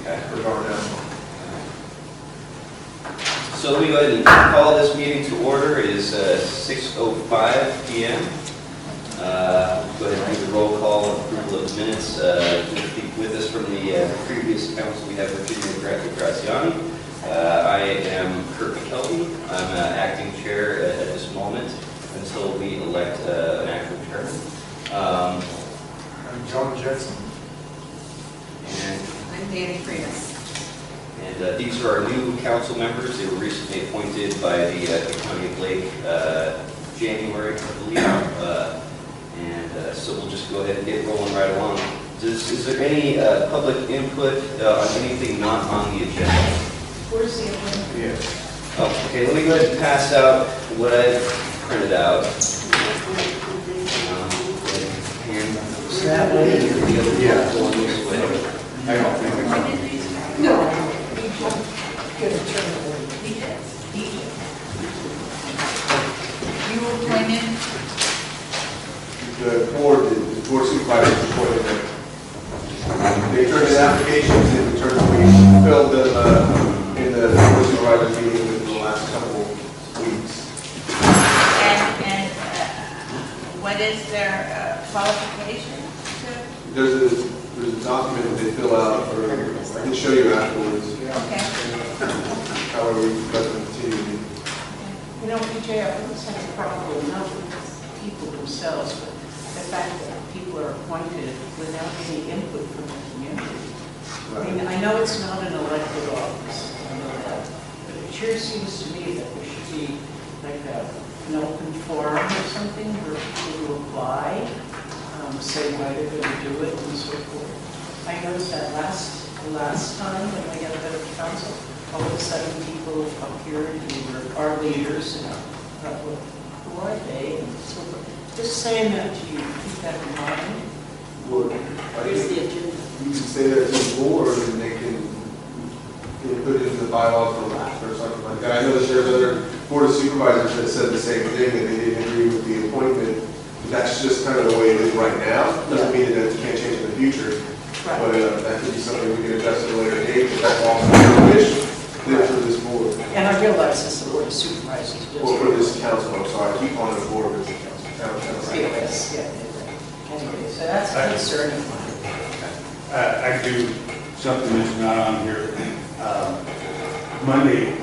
Okay. for Darnell. So let me go ahead and call this meeting to order. It is 6:05 p.m. Go ahead and do the roll call and approval of the minutes. With us from the previous council, we have Virginia Graziani. I am Kurt McKelvey. I'm acting chair at this moment until we elect an actual chairman. I'm John Jetson. And I'm Danny Freeman. And these are our new council members. They were recently appointed by the County of Lake January, I believe. So we'll just go ahead and get rolling right along. Is there any public input on anything not on the agenda? Where's the appointment? Yes. Oh, okay, let me go ahead and pass out what I printed out. And that way, and the other Yeah. going this way. I don't think No. Good attorney. He did. You appointed? the board supervisors appointed them. They turned in applications and we filled them in the board supervisors meeting within the last couple weeks. And what is their qualification to? There's a document that they fill out, or I can show you afterwards. Okay. However, we let them continue. You know, PJ, I always have a problem, not with people themselves, but the fact that people are appointed without any input from the community. I mean, I know it's not an elected office, I know that, but it sure seems to me that there should be like an open forum or something where people who apply say why they're going to do it and so forth. I noticed that last time when we had a bit of council, all of a sudden people appeared who were our leaders and I thought, well, who are they? And so forth. Just saying that to you, keep that in mind. Well, I Here's think the agenda. you can say that to the board and they can put it into the bylaws for lack or something like that. I know that there's other board of supervisors that said the same thing, that they didn't agree with the appointment. That's just kind of the way it is right now. Doesn't mean that it can't change in the future. Right. But that could be something we can address at a later date, if that's also your wish for this board. And I realize this is the board of supervisors. Or for this council, I'm sorry, I keep calling it board, but it's a council. Yes, yeah. Anyway, so that's a concern of mine. I do something that's not on here. Monday,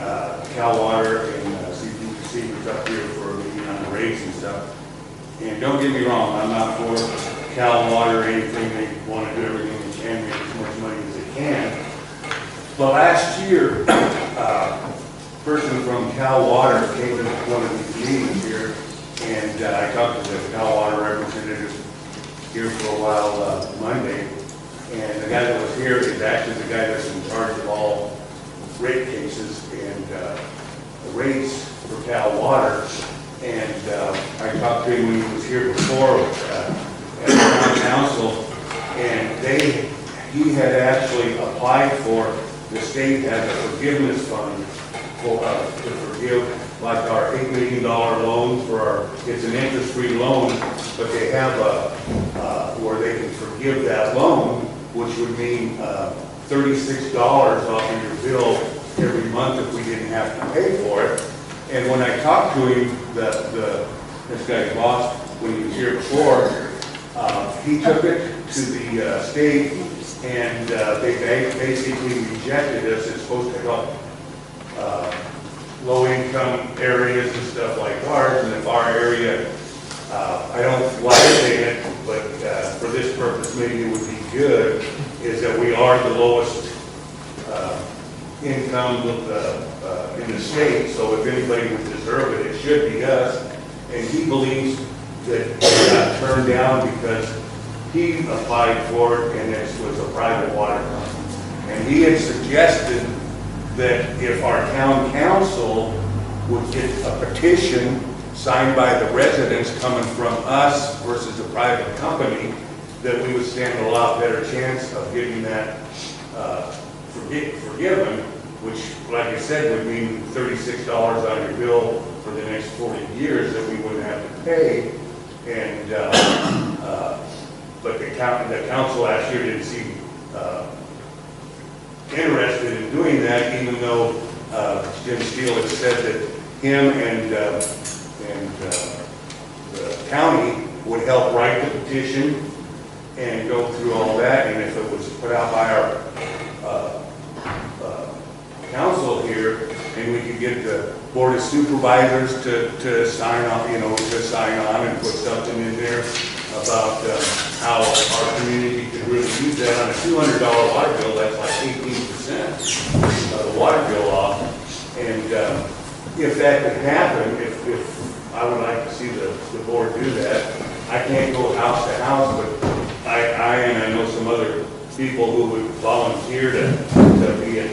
Cal Water and CPC was up here for a meeting on the rates and stuff. And don't get me wrong, I'm not for Cal Water or anything. They want to do everything they can, make as much money as they can. But last year, a person from Cal Water came to one of these meetings here, and I talked to the Cal Water representative here for a while Monday. And the guy that was here is actually the guy that's in charge of all rate cases and the rates for Cal Water. And I talked to him when he was here before at the town council, and he had actually applied for, the state has a forgiveness fund for to forgive like our $8 million loan for our, it's an interest-free loan, but they have where they can forgive that loan, which would mean $36 off of your bill every month if we didn't have to pay for it. And when I talked to him, this guy's boss, when he was here before, he took it to the state, and they basically rejected us. It's supposed to help low-income areas and stuff like ours, and if our area, I don't like saying it, but for this purpose, maybe it would be good, is that we are the lowest income in the state, so if anybody would deserve it, it should be us. And he believes that he got turned down because he applied for it and it was a private water company. And he had suggested that if our town council would get a petition signed by the residents coming from us versus a private company, that we would stand a lot better chance of getting that forgiven, which, like I said, would mean $36 on your bill for the next 40 years that we wouldn't have to pay. And but the council last year didn't seem interested in doing that, even though Jim Steele has said that him and the county would help write the petition and go through all that, and if it was put out by our council here, and we could get the Board of Supervisors to sign off, to sign on and put something in there about how our community could really use that. On a $200 water bill, that's like 18% of the water bill off. And if that could happen, if I would like to see the board do that, I can't go house to house, but I know some other people who would volunteer to be at,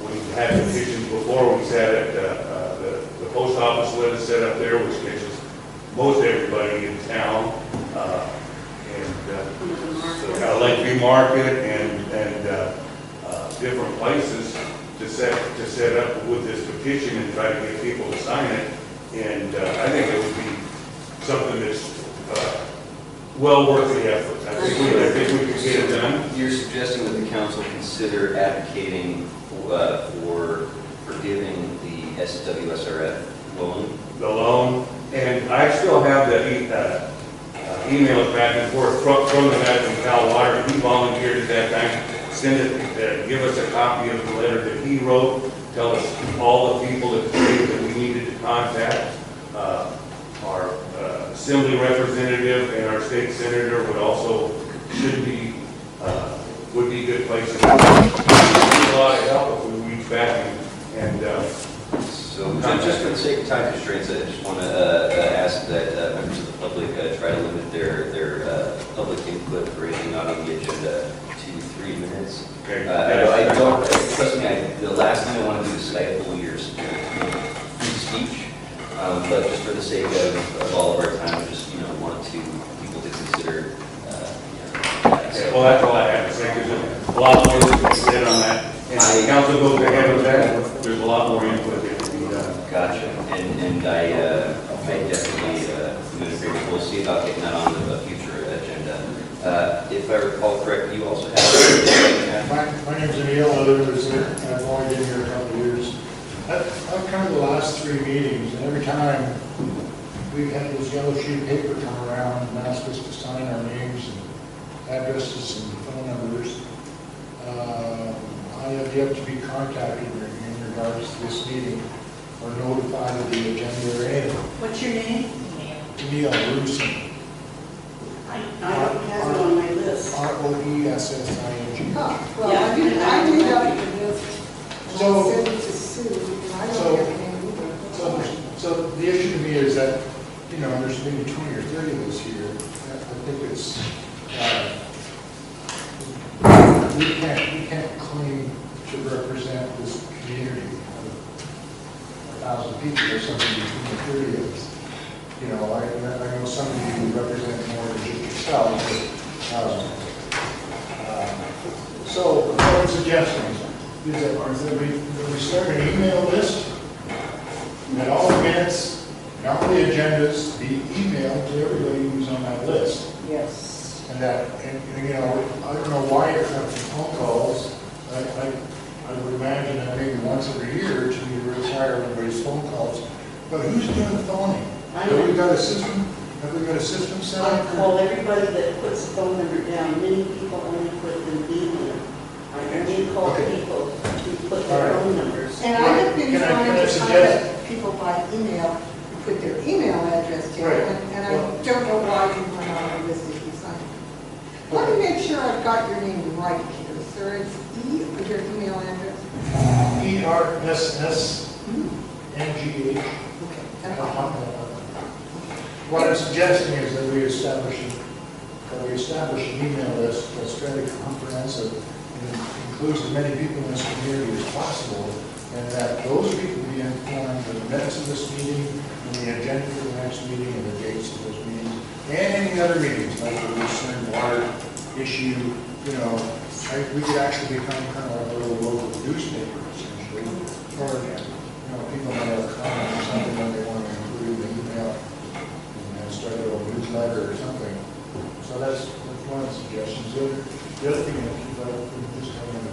we had petitions before, we sat at the post office let us set up there, which catches most everybody in town. So Lakeview Market and different places to set up with this petition and try to get people to sign it. And I think it would be something that's well worth the effort. I think we could get it done. You're suggesting that the council consider advocating for forgiving the SWSRF loan? The loan, and I still have the emails back and forth from the guy from Cal Water. He volunteered at that time, send it, give us a copy of the letter that he wrote, tell us all the people at the state that we needed to contact. Our assembly representative and our state senator would be good places. It would be a lot of help if we reach back and so just for the sake of time constraints, I just want to ask that members of the public try to limit their public input for anything not on the agenda to 3 minutes. Okay. I don't, trust me, the last thing I want to do is stifle your free speech, but just for the sake of all of our time, I just want people to consider. Well, that's all I have to say, because there's a lot more that can be said on that. And the council goes ahead with that, there's a lot more input that can be done. Gotcha. And I definitely am in agreement. We'll see about getting that on the future agenda. If I recall correctly, you also have. My name's Emil, I live in Lucerne, and I've only been here a couple of years. I've come to the last 3 meetings, and every time we've had this yellow sheet of paper come around and ask us to sign our names and addresses and phone numbers. I have yet to be contacted in regards to this meeting or notified of the agenda or anything. What's your name? Emil Lucerne. I don't have it on my list. Roessing. Well, I do have the list. So- I'll send it to Sue, and I don't have any either. So the issue to me is that, there's maybe 20 or 30 of us here. I think it's, we can't claim to represent this community of 1,000 people or something between the 30 of us. I know some of you represent more than just yourselves, but, so what I'm suggesting is that we start an email list, and all the minutes, and all the agendas be emailed to everybody who's on that list. Yes. And that, I don't know why you're having phone calls. I would imagine that maybe once every year or two you retire everybody's phone calls. But who's doing the phoning? Have we got a system? Have we got a system set I up? call everybody that puts the phone number down. Many people only put an email. I do call Okay. people who put All their right. phone numbers. And I have been Can I trying to suggest- contact people by email, to put their email address to, Right. and I don't know why you went on the list if you signed. Let me make sure I've got your name right here, sir. It's E, with your email address? ERSSNGH. Okay. that's all. What I'm suggesting is that we establish an email list that's fairly comprehensive and includes as many people in this community as possible, and that those people be informed of the minutes of this meeting and the agenda for the next meeting and the dates of those meetings, and any other meetings, like the Lucerne water issue, we could actually become kind of like a little local newspaper, essentially, or, people might have a comment or something that they want to include in the email, and start a little newsletter or something. So that's one of the suggestions. The other thing that just having a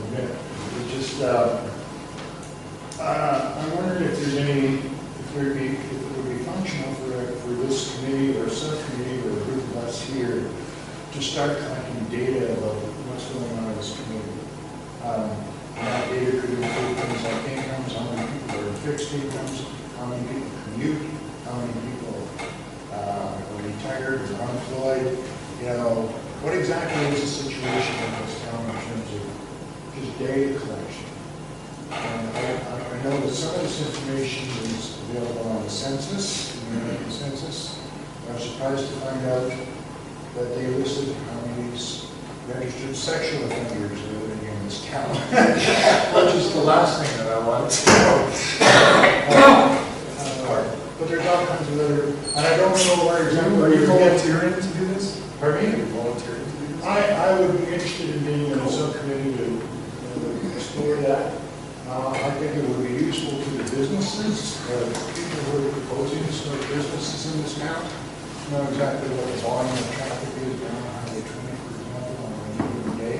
just, I'm wondering if there's any, if it would be functional for this committee or subcommittee or a group of us here to start collecting data about what's going on in this community. And that data could include things like incomes, how many people are in fixed incomes, how many people commute, how many people are retired or unemployed. You know, what exactly is the situation in this town in terms of just data collection? And I know that some of this information is available on the census, the American Census. I was surprised to find out that they listed how many registered sexual offenders are living in this town, which is the last thing that I wanted to know. But there's all kinds of other, and I don't know where exactly. Are you volunteering to do this? Pardon Are me? you volunteering to do this? I would be interested in being in a subcommittee to explore that. I think it would be useful to the businesses, people who are proposing to start businesses in this town, to know exactly what the volume of traffic is down Highway 20, for example, on any given day.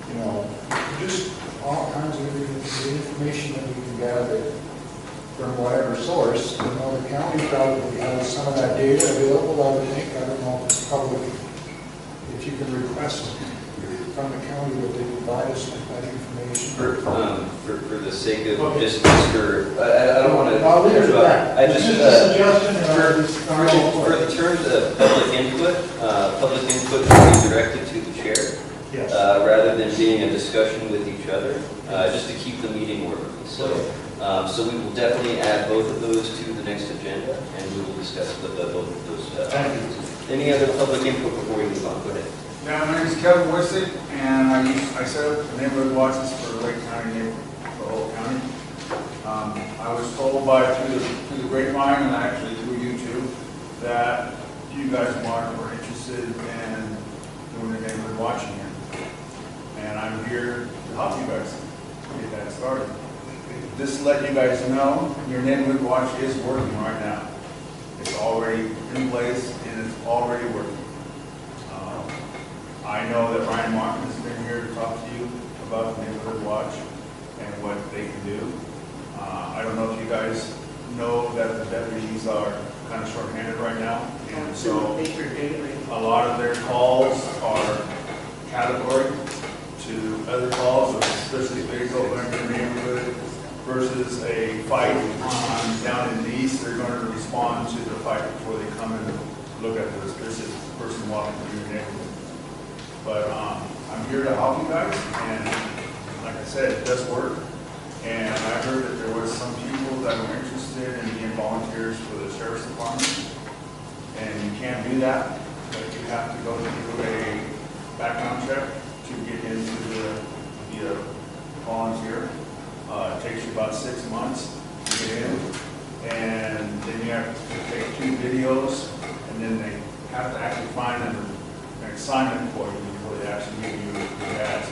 You know, just all kinds of information that we can gather from whatever source. You know, the county probably has some of that data available, I would think. I don't know if it's public, if you can request from the county that they provide us with that information. For the sake of just for, I don't want to. I'll leave it at that. I just, It's just a suggestion, and I'll just- for the terms of public input should be directed to the chair, Yes. rather than being a discussion with each other, just to keep the meeting orderly. So we will definitely add both of those to the next agenda, and we will discuss both of those. Thank you. Any other public input before we move on? Go ahead. Yeah, my name is Kevin Wissick, and I set up the neighborhood watches for Lake County, for the whole county. I was told through the grapevine, and actually through YouTube, that you guys were interested in doing the neighborhood watching here. And I'm here to help you guys get that started. Just to let you guys know, your neighborhood watch is working right now. It's already in place, and it's already working. I know that Ryan Martin has been here to talk to you about the neighborhood watch and what they can do. I don't know if you guys know that the deputies are kind of short-handed right now, and so a lot of their calls are category to other calls, especially if they go in their neighborhood versus a fight down in the east. They're going to respond to the fight before they come and look at this. This is the person walking through your neighborhood. But I'm here to help you guys, and like I said, it does work. And I heard that there was some people that were interested in being volunteers for the sheriff's department, and you can't do that, but you have to go through a background check to get into be a volunteer. It takes you about 6 months to get in, and then you have to take 2 videos, and then they have to actually find an assignment for you before they actually give you the ads.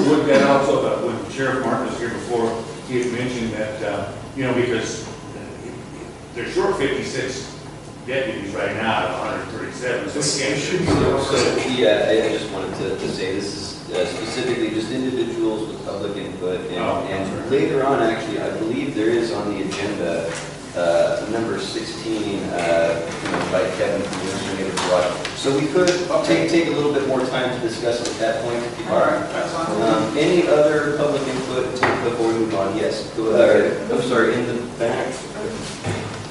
Would that also, when Sheriff Martin was here before, he had mentioned that, because they're short 56 deputies right now out of 137, so we can't shoot. Yeah, I just wanted to say this is specifically just individuals with public input, and later on, actually, I believe there is on the agenda number 16 by Kevin from Lucerne Neighborhood Watch. So we could take a little bit more time to discuss it at that point. All right, that's fine. Any other public input before we move on? Yes, go ahead. I'm sorry, in the back.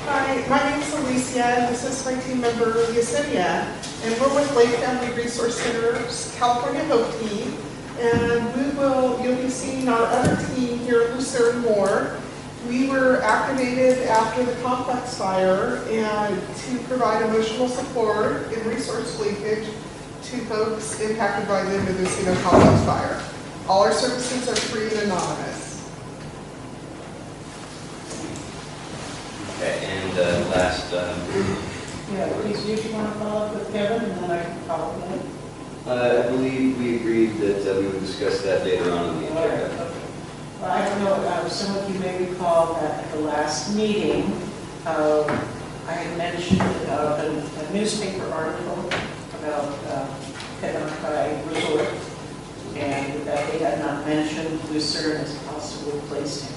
Hi, my name is Alicia, and this is my team member, Yesenia, and we're with Lake Family Resource Center's California Hope Team, and you'll be seeing our other team here at Lucerne more. We were activated after the complex fire and to provide emotional support and resource leakage to folks impacted by the Mendocino complex fire. All our services are free and anonymous. Okay, and last. Yeah, please, do you want to follow up with Kevin, and then I can follow up with him? I believe we agreed that we would discuss that later on in the agenda. Well, I don't know, some of you may recall that at the last meeting, I had mentioned a newspaper article about Penarchi Resort, and mentioned Lucerne as a possible place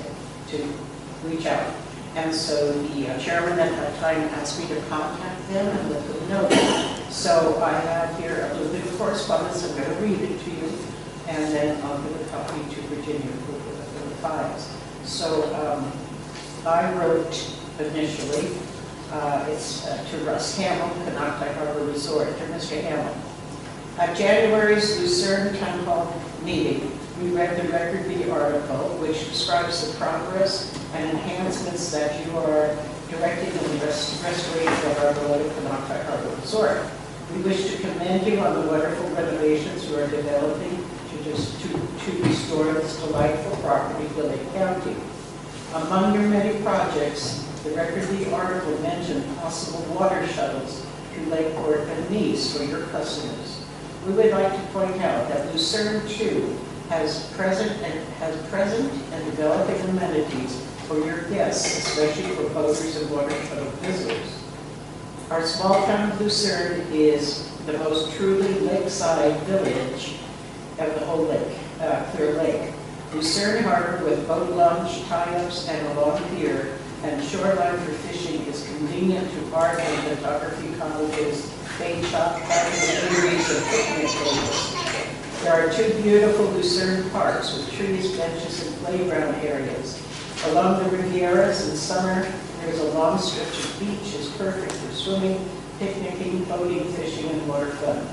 to reach out. And so the chairman at that time asked me to contact them and let them know. So I have here a little bit of correspondence. I'm going to read it to you, and then I'll give a copy to Virginia for the files. So I wrote initially, it's to Russ Hamill, Canocti Harbor Resort, to Mr. Hamill. At January's Lucerne Town Hall meeting, we read the Record B article, which describes the progress and enhancements that you are directing in the restoration of our beloved Canocti Harbor Resort. We wish to commend you on the wonderful renovations you are developing to restore this delightful property to Lake County. Among your many projects, the Record B article mentioned possible water shuttles to Lakeport and Nice for your customers. We would like to point out that Lucerne, too, has present and developing amenities for your guests, especially for boaters and water shuttle visitors. Our small town of Lucerne is the most truly lakeside village of the whole lake, Clear Lake. Lucerne Harbor with boat launch, tie-ups, and a long pier, and shoreline for fishing is convenient to art and photography colleges, bait shop, parking, eateries, and picnic tables. There are 2 beautiful Lucerne parks with trees, benches, and playground areas. Along the Rivieras in summer, there is a long stretch of beach is perfect for swimming, picnicking, boating, fishing, and water fun.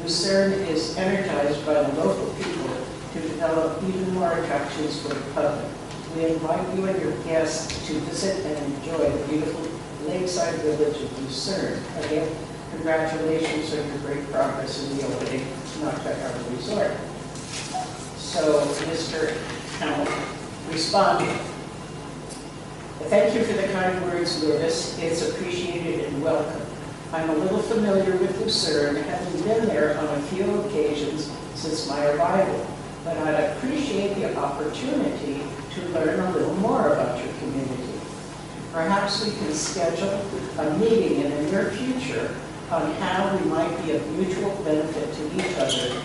Lucerne is energized by the local people to develop even more attractions for the public. We invite you and your guests to visit and enjoy the beautiful lakeside village of Lucerne. Again, congratulations on your great progress in the opening Canocti Harbor Resort. So, Mr. Hamill responded. Thank you for the kind words, Louis. It's appreciated and welcome. I'm a little familiar with Lucerne, having been there on a few occasions since my arrival, but I'd appreciate the opportunity to learn a little more about your community. Perhaps we can schedule a meeting in the near future on how we might be of mutual benefit to each other,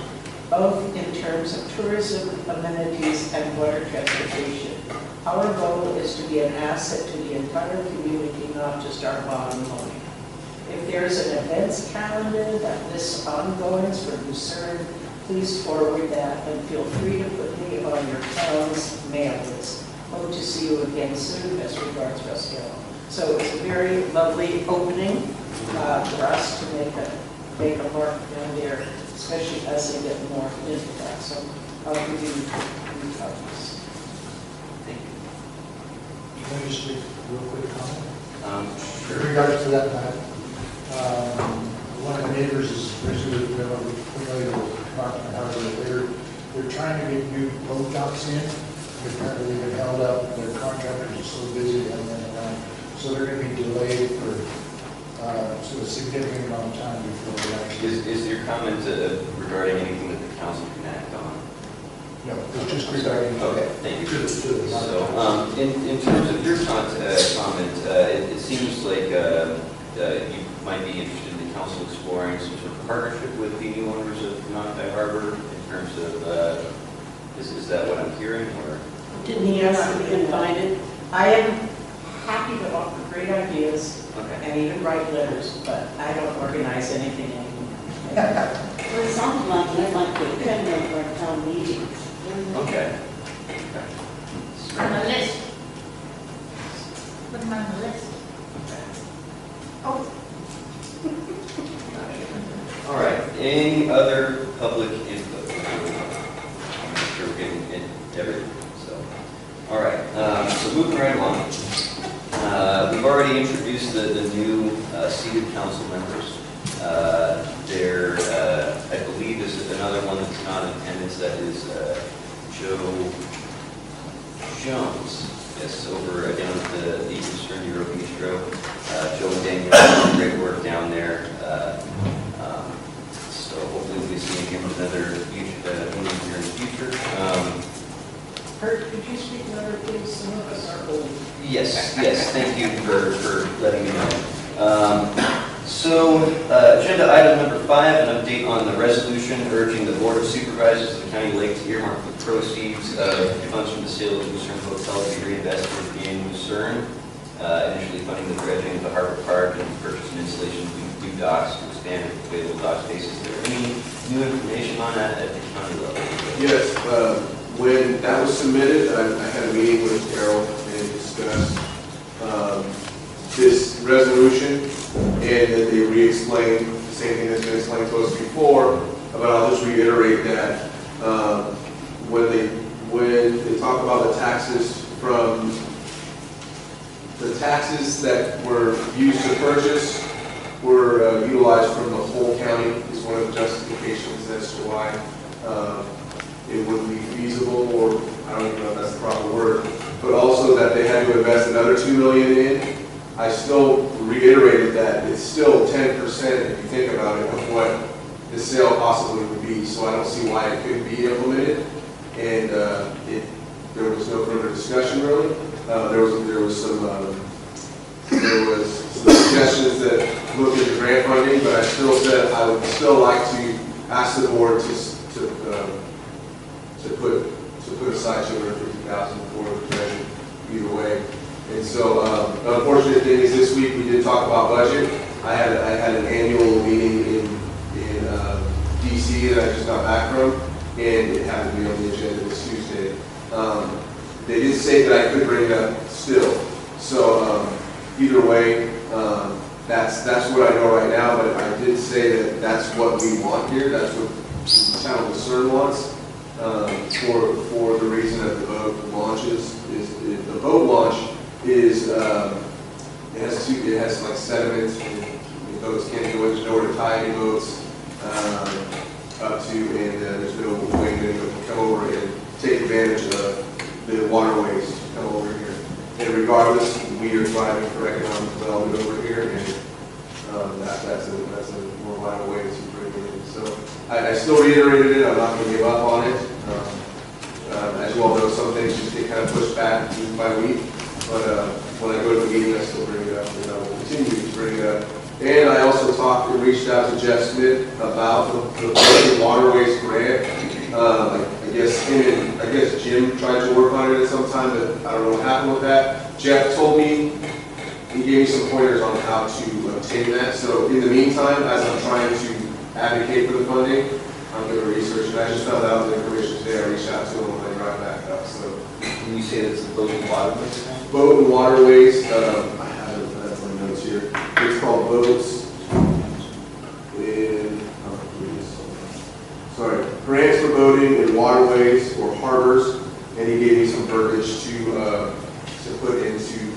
both in terms of tourism, amenities, and water transportation. Our goal is to be an asset to the entire community, not just our bottom line. If there's an events calendar that lists ongoings for Lucerne, please forward that and feel free to put me on your town's mail list. Hope to see you again soon. Best regards, Russ Hamill. So it's a very lovely opening for us to make a mark down there, especially as they get more into that. So I'll give you copies. Thank you. Can I just make a real quick comment? Sure. In regards to that, Matt, one of the neighbors is familiar with Canocti Harbor. They're trying to get new boat docks in. Apparently they've been held up, their contractors are so busy, they haven't been around. So they're going to be delayed for a significant amount of time before they actually. Is your comment regarding anything that the council can act on? No, it's just regarding. Okay, thank you. To the So, in terms of your comment, it seems like you might be interested in the council exploring some sort of partnership with the new owners of Canocti Harbor in terms of, is that what I'm hearing, or? Didn't he ask to be invited? I am happy to offer great ideas and even write letters, but I don't organize anything anymore. Well, it sounds like they might be attending our town meetings. Okay. On the list. Put them on the list. Oh, All right, any other public input? I'm sure we're getting everything, so. All right, so moving right along. We've already introduced the new seated council members. There, I believe, is another one that's not in attendance, that is Joe Jones. Yes, over down at the Lucerne Euro Bistro. Joe and Daniel are doing great work down there. So hopefully we'll be seeing him at another meeting here in the future. Kurt, could you speak louder, please? Some of us are old. Yes, thank you for letting me know. So, agenda item number 5, an update on the resolution urging the Board of Supervisors of the County of Lake to earmark the proceeds of funds from the sale of Lucerne Hotel to be reinvested in Lucerne, initially funding the dredging of the Harbor Park and purchase and installation of new docks to expand available dock spaces. Is there any new information on that at the county level? Yes, when that was submitted, I had a meeting with Carol and discussed this resolution, and then they re-explained the same thing that's been explained to us before, but I'll just reiterate that when they talk about the taxes from the taxes that were used to purchase were utilized from the whole county is one of the justifications as to why it wouldn't be feasible, or I don't even know if that's the proper word, but also that they had to invest another $2 million in. I still reiterated that it's still 10% if you think about it of what the sale possibly would be, so I don't see why it couldn't be implemented. And there was no further discussion really. There was some suggestions that looked at the grant funding, but I still said I would still like to ask the board to put aside $250,000 for the dredging either way. And so the unfortunate thing is this week we did talk about budget. I had an annual meeting in DC that I just got back from, and it happened to be on the agenda this Tuesday. They did say that I could bring it up still. So either way, that's what I know right now, but I did say that that's what we want here. That's what the town of Lucerne wants for the reason that the boat launches. The boat launch is it has like sediment, and the boats can't go in. There's nowhere to tie any boats up to, and there's no way to come over and take advantage of the waterways to come over here. And regardless, we are driving for economic development over here, and that's a more vital way to bring it in. So I still reiterated it. I'm not going to give up on it. As you all know, some things just get kind of pushed back week by week. But when I go to the meeting, I still bring it up, and I will continue to bring it up. And I also reached out to Jeff Smith about the waterways grant. I guess Jim tried to work on it at some time, but I don't know what happened with that. Jeff told me, he gave me some pointers on how to obtain that. So in the meantime, as I'm trying to advocate for the funding, I'm going to research it. I just found out the information today. I reached out to him when I drive back up. So Can you say that's the boat and waterways? boat and waterways, I have it, that's my notes here. It's called boats in, grants for boating in waterways or harbors, and he gave me some verbiage to put into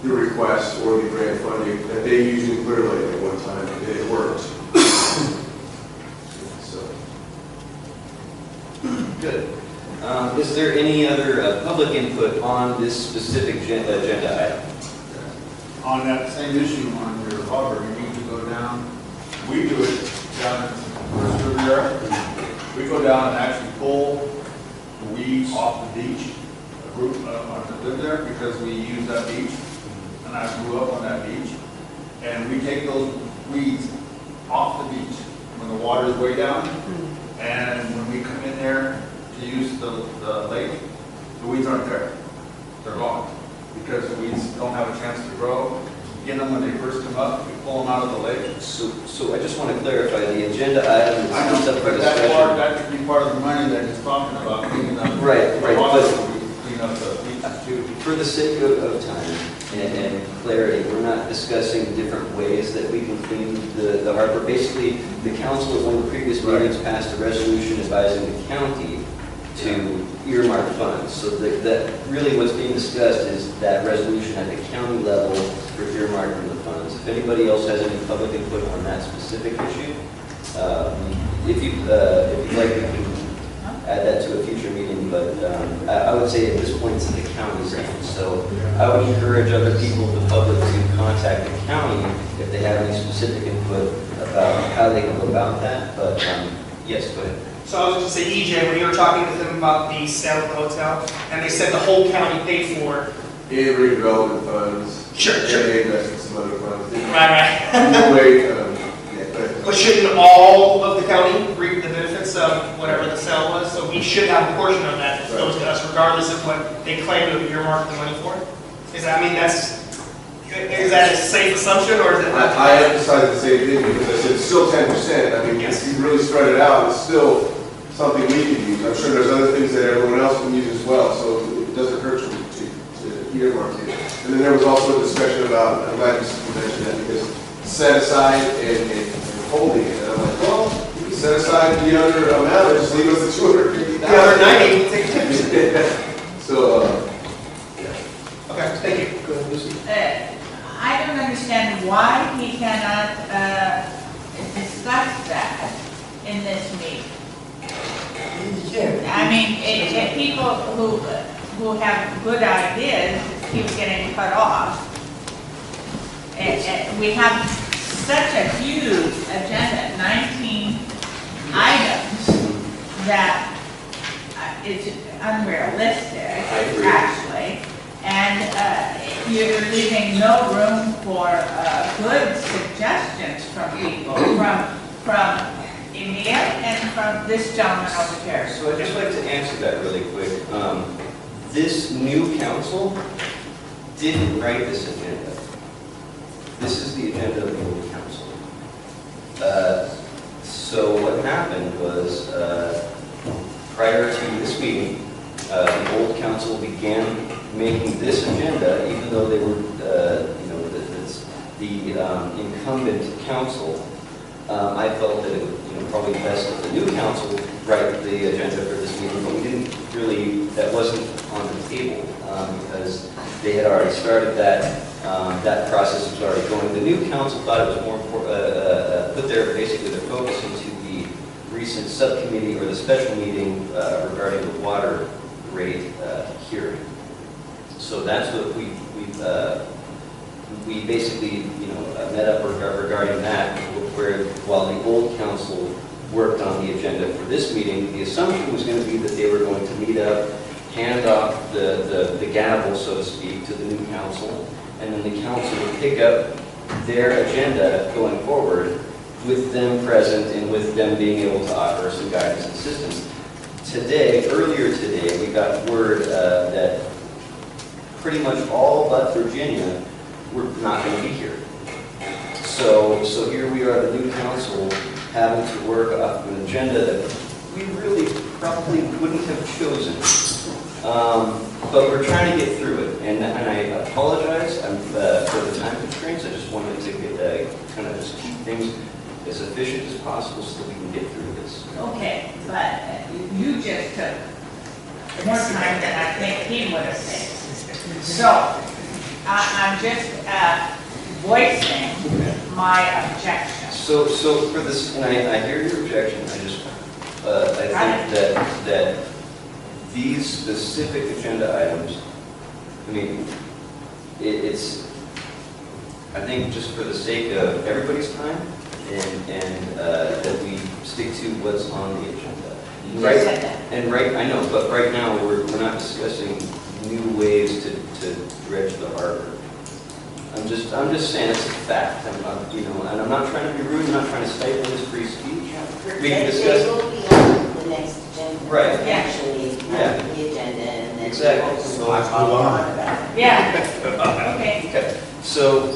the request or the grant funding that they used in Clear Lake at one time, and it worked. So. Good. Is there any other public input on this specific agenda item? On that same issue on your harbor, you need to go down, we do it down in First Riviera. We go down and actually pull the weeds off the beach. A group that live there because we use that beach, and I grew up on that beach. And we take those weeds off the beach when the water is way down. And when we come in there to use the lake, the weeds aren't there. They're gone because the weeds don't have a chance to grow. Get them when they first come up, we pull them out of the lake. So I just want to clarify, the agenda item is I know, up for but discussion. that could be part of the money that he's talking about, cleaning up. Right, the water, but clean up the beaches too. for the sake of time and clarity, we're not discussing different ways that we can clean the harbor. Basically, the council at one of the previous meetings passed a resolution advising the county to earmark funds. So that really what's being discussed is that resolution at the county level for earmarking the funds. If anybody else has any public input on that specific issue, if you'd like, we can add that to a future meeting, but I would say at this point it's in the county's hands. So I would encourage other people, the public, to contact the county if they have any specific input about how they can go about that. But yes, go ahead. So I was going to say, EJ, when you were talking with them about the sale of the hotel, and they said the whole county paid for. And redevelopment funds. Sure. And investment some other funds. Right. Either way, yeah, but But shouldn't all of the county reap the benefits of whatever the sale was? So we should have a portion of that that goes to us regardless of what they claim to have earmarked the money for? Is that, is that a safe assumption or is it not? I emphasize the same thing because I said it's still 10%. I mean, Yes. if you really spread it out, it's still something we can use. I'm sure there's other things that everyone else can use as well, so it doesn't hurt to earmark it. And then there was also a discussion about, I'm glad you mentioned that, because set aside and holding it. And I'm like, well, you can set aside the other amount and just leave us at 250,000. The other 90, take 10%. So, Okay, thank you. go ahead, Lucy. I don't understand why he cannot discuss that in this meeting. I mean, if people who have good ideas keep getting cut off. We have such a huge agenda, 19 items, that is unrealistic, agree. actually. And you're leaving no room for good suggestions from people, from India and from this gentleman over here. So I'd just like to answer that really quick. This new council didn't write this agenda. This is the agenda of the old council. So what happened was, prior to this meeting, the old council began making this agenda, even though they were, the incumbent council. I felt that it would, probably best that the new council write the agenda for this meeting, but we didn't really, that wasn't on the table, because they had already started that. That process was already going. The new council thought it was more important, put basically their focus into the recent subcommittee or the special meeting regarding the water rate hearing. So that's what we basically, met up regarding that, where while the old council worked on the agenda for this meeting, the assumption was going to be that they were going to meet up, hand off the gavel, so to speak, to the new council, and then the council would pick up their agenda going forward with them present and with them being able to offer some guidance and assistance. Earlier today, we got word that pretty much all but Virginia were not going to be here. So here we are, the new council, having to work off an agenda that we really probably wouldn't have chosen. But we're trying to get through it, and I apologize for the time constraints. I just wanted to get, kind of just keep things as efficient as possible so that we can get through this. Okay, but you just took more time than I think he would have taken. So, I'm just voicing my objection. So for this, and I hear your objection, I think that these specific agenda items, I mean, it's, I think just for the sake of everybody's time, and that we stick to what's on the agenda. You Right, just said that. and right, I know, but right now, we're not discussing new ways to dredge the harbor. I'm just saying it's a fact, and I'm not trying to be rude, I'm not trying to stifle this free speech. We can discuss. They will be on the next agenda. Right. Actually, Yeah. on the agenda, and then. Exactly. So let's move on about it. Yeah, okay. Okay, so,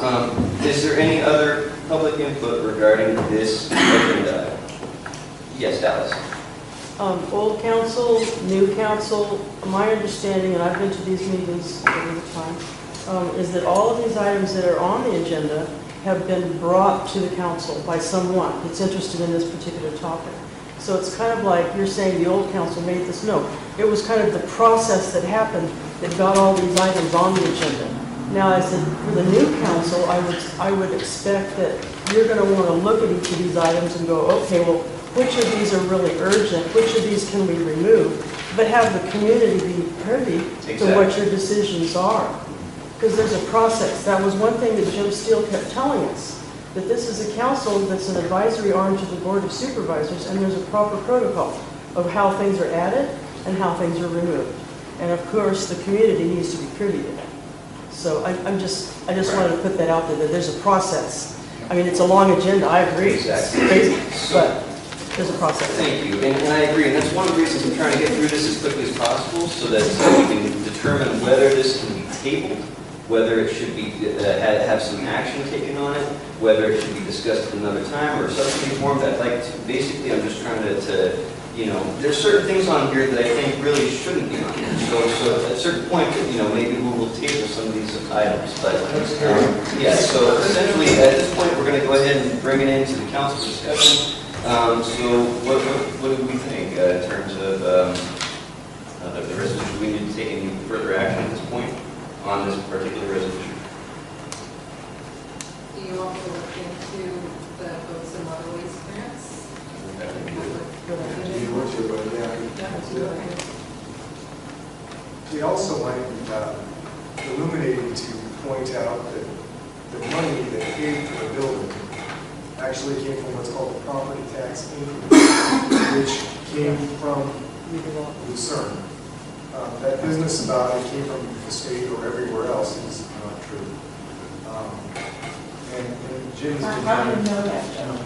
is there any other public input regarding this agenda item? Yes, Dallas. Old council, new council, my understanding, and I've been to these meetings over the time, is that all of these items that are on the agenda have been brought to the council by someone that's interested in this particular topic. So it's kind of like you're saying the old council made this. No, it was kind of the process that happened that got all these items on the agenda. Now, as for the new council, I would expect that you're going to want to look at each of these items and go, okay, well, which of these are really urgent? Which of these can we remove? But have the community be privy to what your decisions are. Because there's a process. That was one thing that Jim Steele kept telling us, that this is a council that's an advisory arm to the Board of Supervisors, and there's a proper protocol of how things are added and how things are removed. And of course, the community needs to be privy to that. So I just wanted to put that out there, that there's a process. I mean, it's a long agenda, I agree. Exactly. It's crazy, but there's a process. Thank you, and I agree, and that's one of the reasons I'm trying to get through this as quickly as possible, so that we can determine whether this can be tabled, whether it should be, have some action taken on it, whether it should be discussed at another time or subsequent forms. I'd like to, basically, I'm just trying to you know, there's certain things on here that I think really shouldn't be on here. So at a certain point, you know, maybe we will table some of these items, but, yeah, so essentially, at this point, we're going to go ahead and bring it into the council discussion. So what do we think in terms of the resolution? Do we need to take any further action at this point on this particular resolution? Do you also look into the votes and waterways grants? You want to, but yeah. We also might be illuminating to point out that the money that paid for the building actually came from what's called the property tax increment, which came from Lucerne. That business about it came from the state or everywhere else is not true. And Jim's been How do you trying, know that, Joe?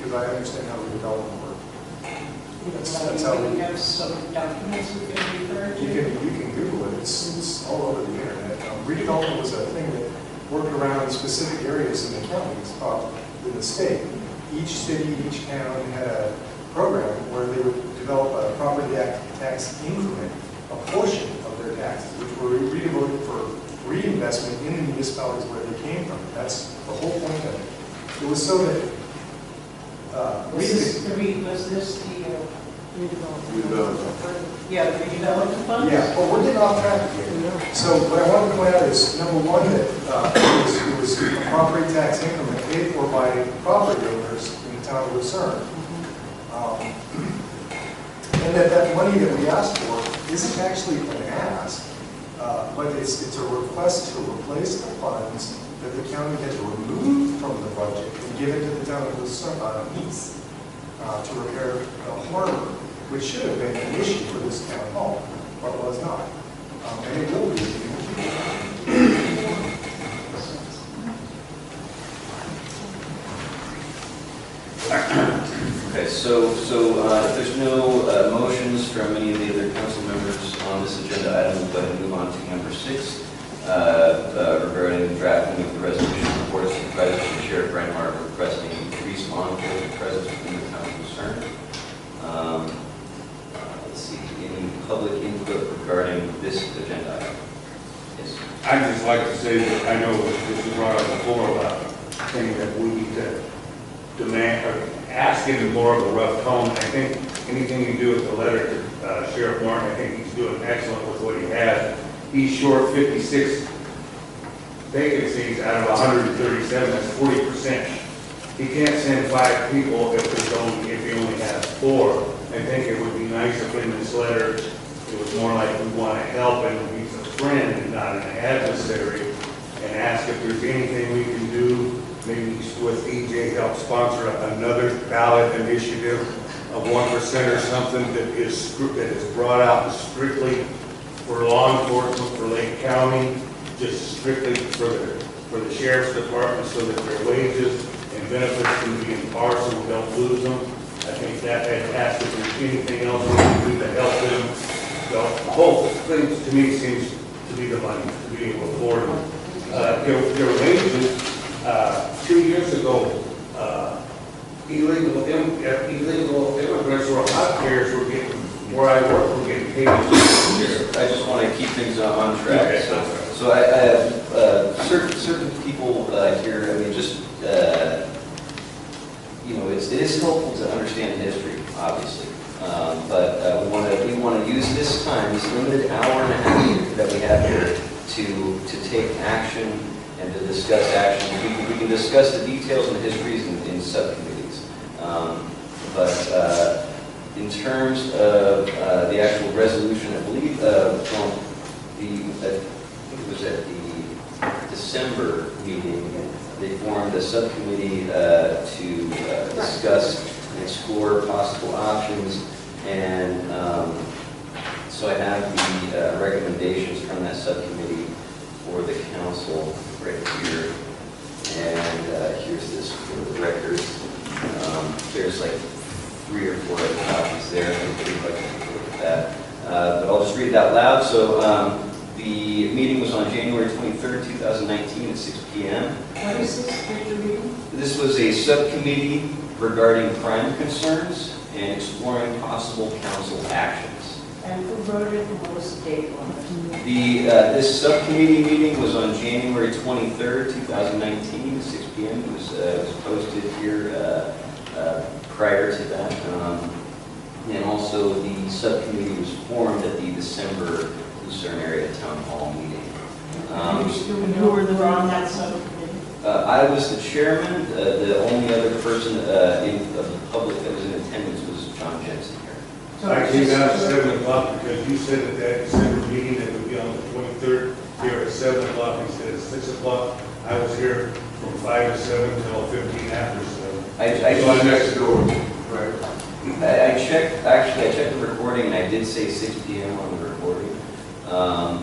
because I understand how the development works. That's how we have some documents we can refer You to. can Google it, it's all over the internet. Redevelopment was a thing that worked around specific areas in the counties, in the state. Each city, each town had a program where they would develop a property tax increment, a portion of their taxes, which were redevoted for reinvestment in the municipalities where they came from. That's the whole point of it. It was so that Was this the yeah, the redevelopment funds? Yeah, well, we're getting off track here. So what I wanted to point out is, number one, that it was a property tax increment paid for by property owners in the town of Lucerne. And that money that we asked for isn't actually an ask, but it's a request to replace the funds that the county had removed from the budget and give it to the town of Lucerne East to repair the harbor, which should have been an issue for this town hall, but was not. And it will be in the future. Okay, so if there's no motions from any of the other council members on this agenda item, we'll go ahead and move on to number 6, regarding the drafting of the resolution of the Board of Supervisors and Sheriff Brian Martin requesting increased law enforcement presence within the town of Lucerne. Let's see, any public input regarding this agenda item? Yes. I'd just like to say that I know this was brought up before about things that we need to demand, or ask in more of a rough tone. I think anything you do with the letter to Sheriff Martin, I think he's doing excellent with what he has. He's short 56 vacancies out of 137, that's 40%. He can't send 5 people if he only has 4. I think it would be nice if in this letter, it was more like we want to help and he's a friend and not an adversary, and ask if there's anything we can do, maybe with EJ help sponsor another ballot initiative of 1% or something that is brought out strictly for law enforcement for Lake County, just strictly for the sheriff's department, so that their wages and benefits can be impartial, we don't lose them. I think that fantastic. If there's anything else we can do to help them, the whole thing to me seems to be the money, to be able to afford them. Their wages, 2 years ago, illegal immigrants or hot carriers were getting, where I work, were getting paid. I just want to keep things on track. Okay. So I have certain people here, I mean, just, you know, it is helpful to understand history, obviously. But we want to use this time, this limited hour and a half that we have here to take action and to discuss action. We can discuss the details and the histories in subcommittees. But in terms of the actual resolution, I believe, I think it was at the December meeting, they formed a subcommittee to discuss and explore possible options. And so I have the recommendations from that subcommittee for the council right here. And here's this for the record. There's like 3 or 4 other copies there. If you'd like to take a look at that. But I'll just read it out loud. So the meeting was on January 23rd, 2019 at 6 p.m. What is this that you're reading? This was a subcommittee regarding crime concerns and exploring possible council actions. And who wrote it and what was the date on it? This subcommittee meeting was on January 23rd, 2019 at 6 p.m. It was posted here prior to that. And also the subcommittee was formed at the December Lucerne area town hall meeting. Who were the on that subcommittee? I was the chairman. The only other person of the public that was in attendance was John Jensen here. I came down at 7 o'clock because you said at that December meeting that would be on the 23rd, here at 7 o'clock instead of 6 o'clock. I was here from 5 to 7 till 15 after 7. I next door, right? I checked the recording, and I did say 6 p.m. on the recording.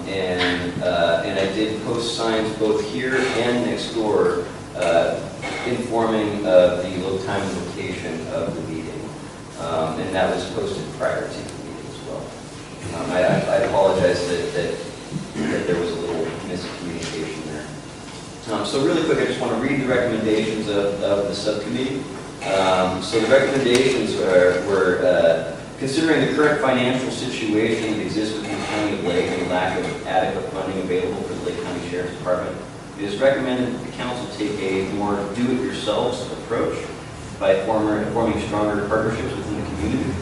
And I did post signs both here and next door informing of the time and location of the meeting. And that was posted prior to the meeting as well. I apologize that there was a little miscommunication there. So really quick, I just want to read the recommendations of the subcommittee. So the recommendations were considering the current financial situation that exists within the County of Lake and lack of adequate funding available for the Lake County Sheriff's Department, it is recommended that the council take a more do-it-yourselves approach by forming stronger partnerships within the community,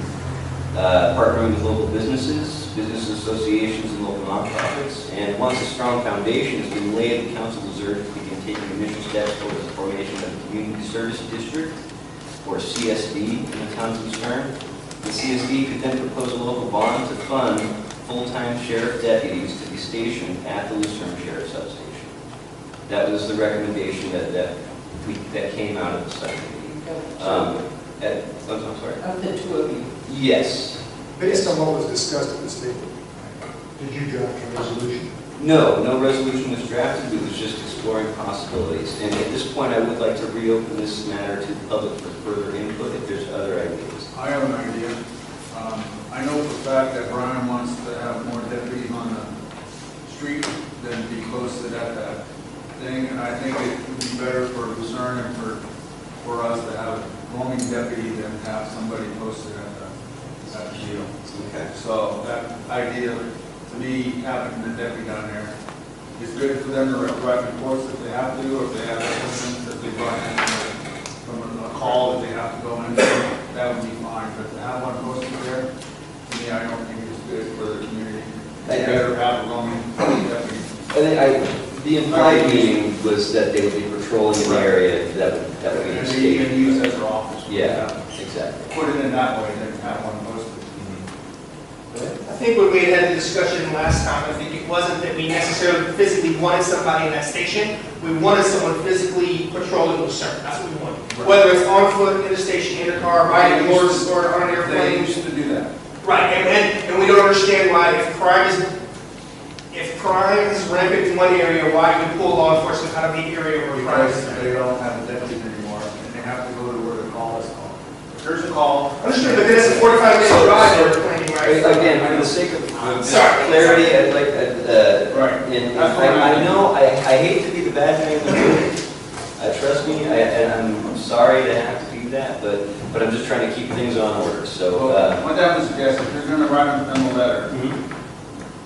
partnering with local businesses, business associations, and local nonprofits. And once a strong foundation has been laid, the council is urged to begin taking initial steps towards the formation of a community service district, or CSD in the town of Lucerne. The CSD could then propose a local bond to fund full-time sheriff deputies to be stationed at the Lucerne Sheriff Substation. That was the recommendation that came out of the subcommittee. I'm sorry? Of the 2 of you? Yes. Based on what was discussed at this table. Did you draft a resolution? No resolution was drafted. It was just exploring possibilities. And at this point, I would like to reopen this matter to the public for further input if there's other ideas. I have an idea. I know for a fact that Brian wants to have more deputies on the street than be posted at that thing, and I think it would be better for Lucerne and for us to have a roaming deputy than have somebody posted at that deal. Okay. So that idea, to me, having the deputy down there is good for them to write reports if they have to, or if they have evidence that they brought in from a call that they have to go in, that would be fine. But to have one posted there, to me, I don't think it's good for the community. They better have a roaming deputy. The implied meaning was that they would be patrolling in the area that would be And the they can state. use as their office. Yeah, exactly. Put it in that way, then have one posted. I think when we had the discussion last time, I think it wasn't that we necessarily physically wanted somebody in that station. We wanted someone physically patrolling Lucerne. That's what we wanted. Whether it's on foot, in the station, in a car, riding a horse, or on an They airplane. used to do that. Right, and we don't understand why if crime is rampant in one area, why do we pull law enforcement out of the area where crime is? Because they don't have a deputy anymore, and they have to go to where the call is called. If there's a call. Understood, but then it's a 45-minute drive they're claiming, right? Again, for the sake of Sorry. clarity, I'd like, Right. I know, I hate to be the bad guy in the movie. Trust me, and I'm sorry to have to do that, but I'm just trying to keep things on order, so. What that would suggest, if you're gonna write them a letter,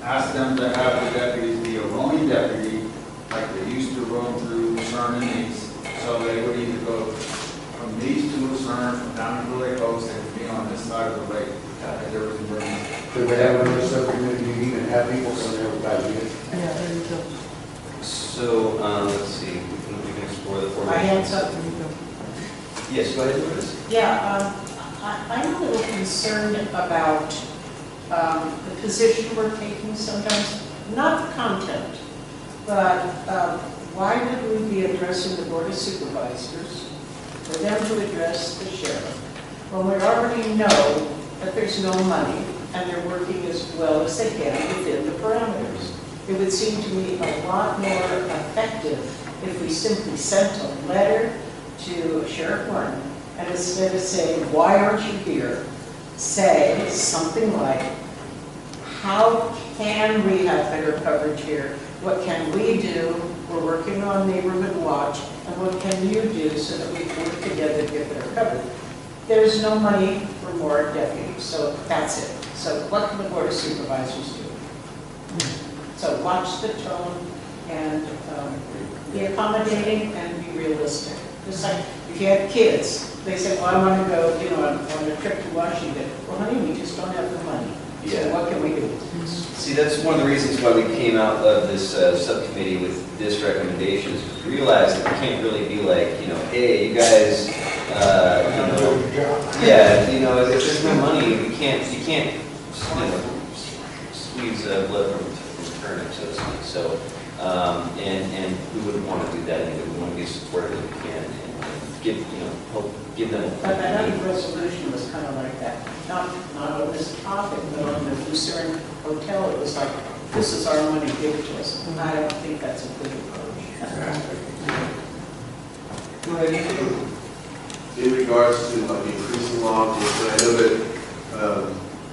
ask them to have the deputies be a roaming deputy, like they used to roam through Lucerne and Nice. So they would either go from Nice to Lucerne, from down to the Lake Coast, they would be on this side of the lake. If there was an emergency. Could we have another subcommittee meeting and have people come there with ideas? Yeah, there you go. So, let's see, we can explore the I formation. had something. Yes, go ahead, Liz. Yeah, I'm a little concerned about the position we're taking sometimes, not the content, but why would we be addressing the Board of Supervisors for them to address the sheriff when we already know that there's no money and they're working as well as they can within the parameters? It would seem to me a lot more effective if we simply sent a letter to Sheriff Martin, and instead of saying, why aren't you here, say something like, how can we have better coverage here? What can we do? We're working on neighborhood watch, and what can you do so that we can work together to get better coverage? There's no money for more deputies, so that's it. So what can the Board of Supervisors do? So watch the tone and be accommodating and be realistic. Just like if you have kids, they say, well, I want to go, on a trip to Washington. Well, honey, we just don't have the money. So Yeah. what can we do? See, that's one of the reasons why we came out of this subcommittee with this recommendation, is we realized that we can't really be like, hey, you guys, yeah, if there's no money, you can't, squeeze blood from turnips, so to speak. So, and we wouldn't want to do that either. We want to be supportive if we can and give, help give them. But that other resolution was kind of like that. Not on this topic, but on the Lucerne Hotel, it was like, this is our money, give it to us. And I don't think that's a good approach. Go ahead. In regards to like increasing law enforcement, I know that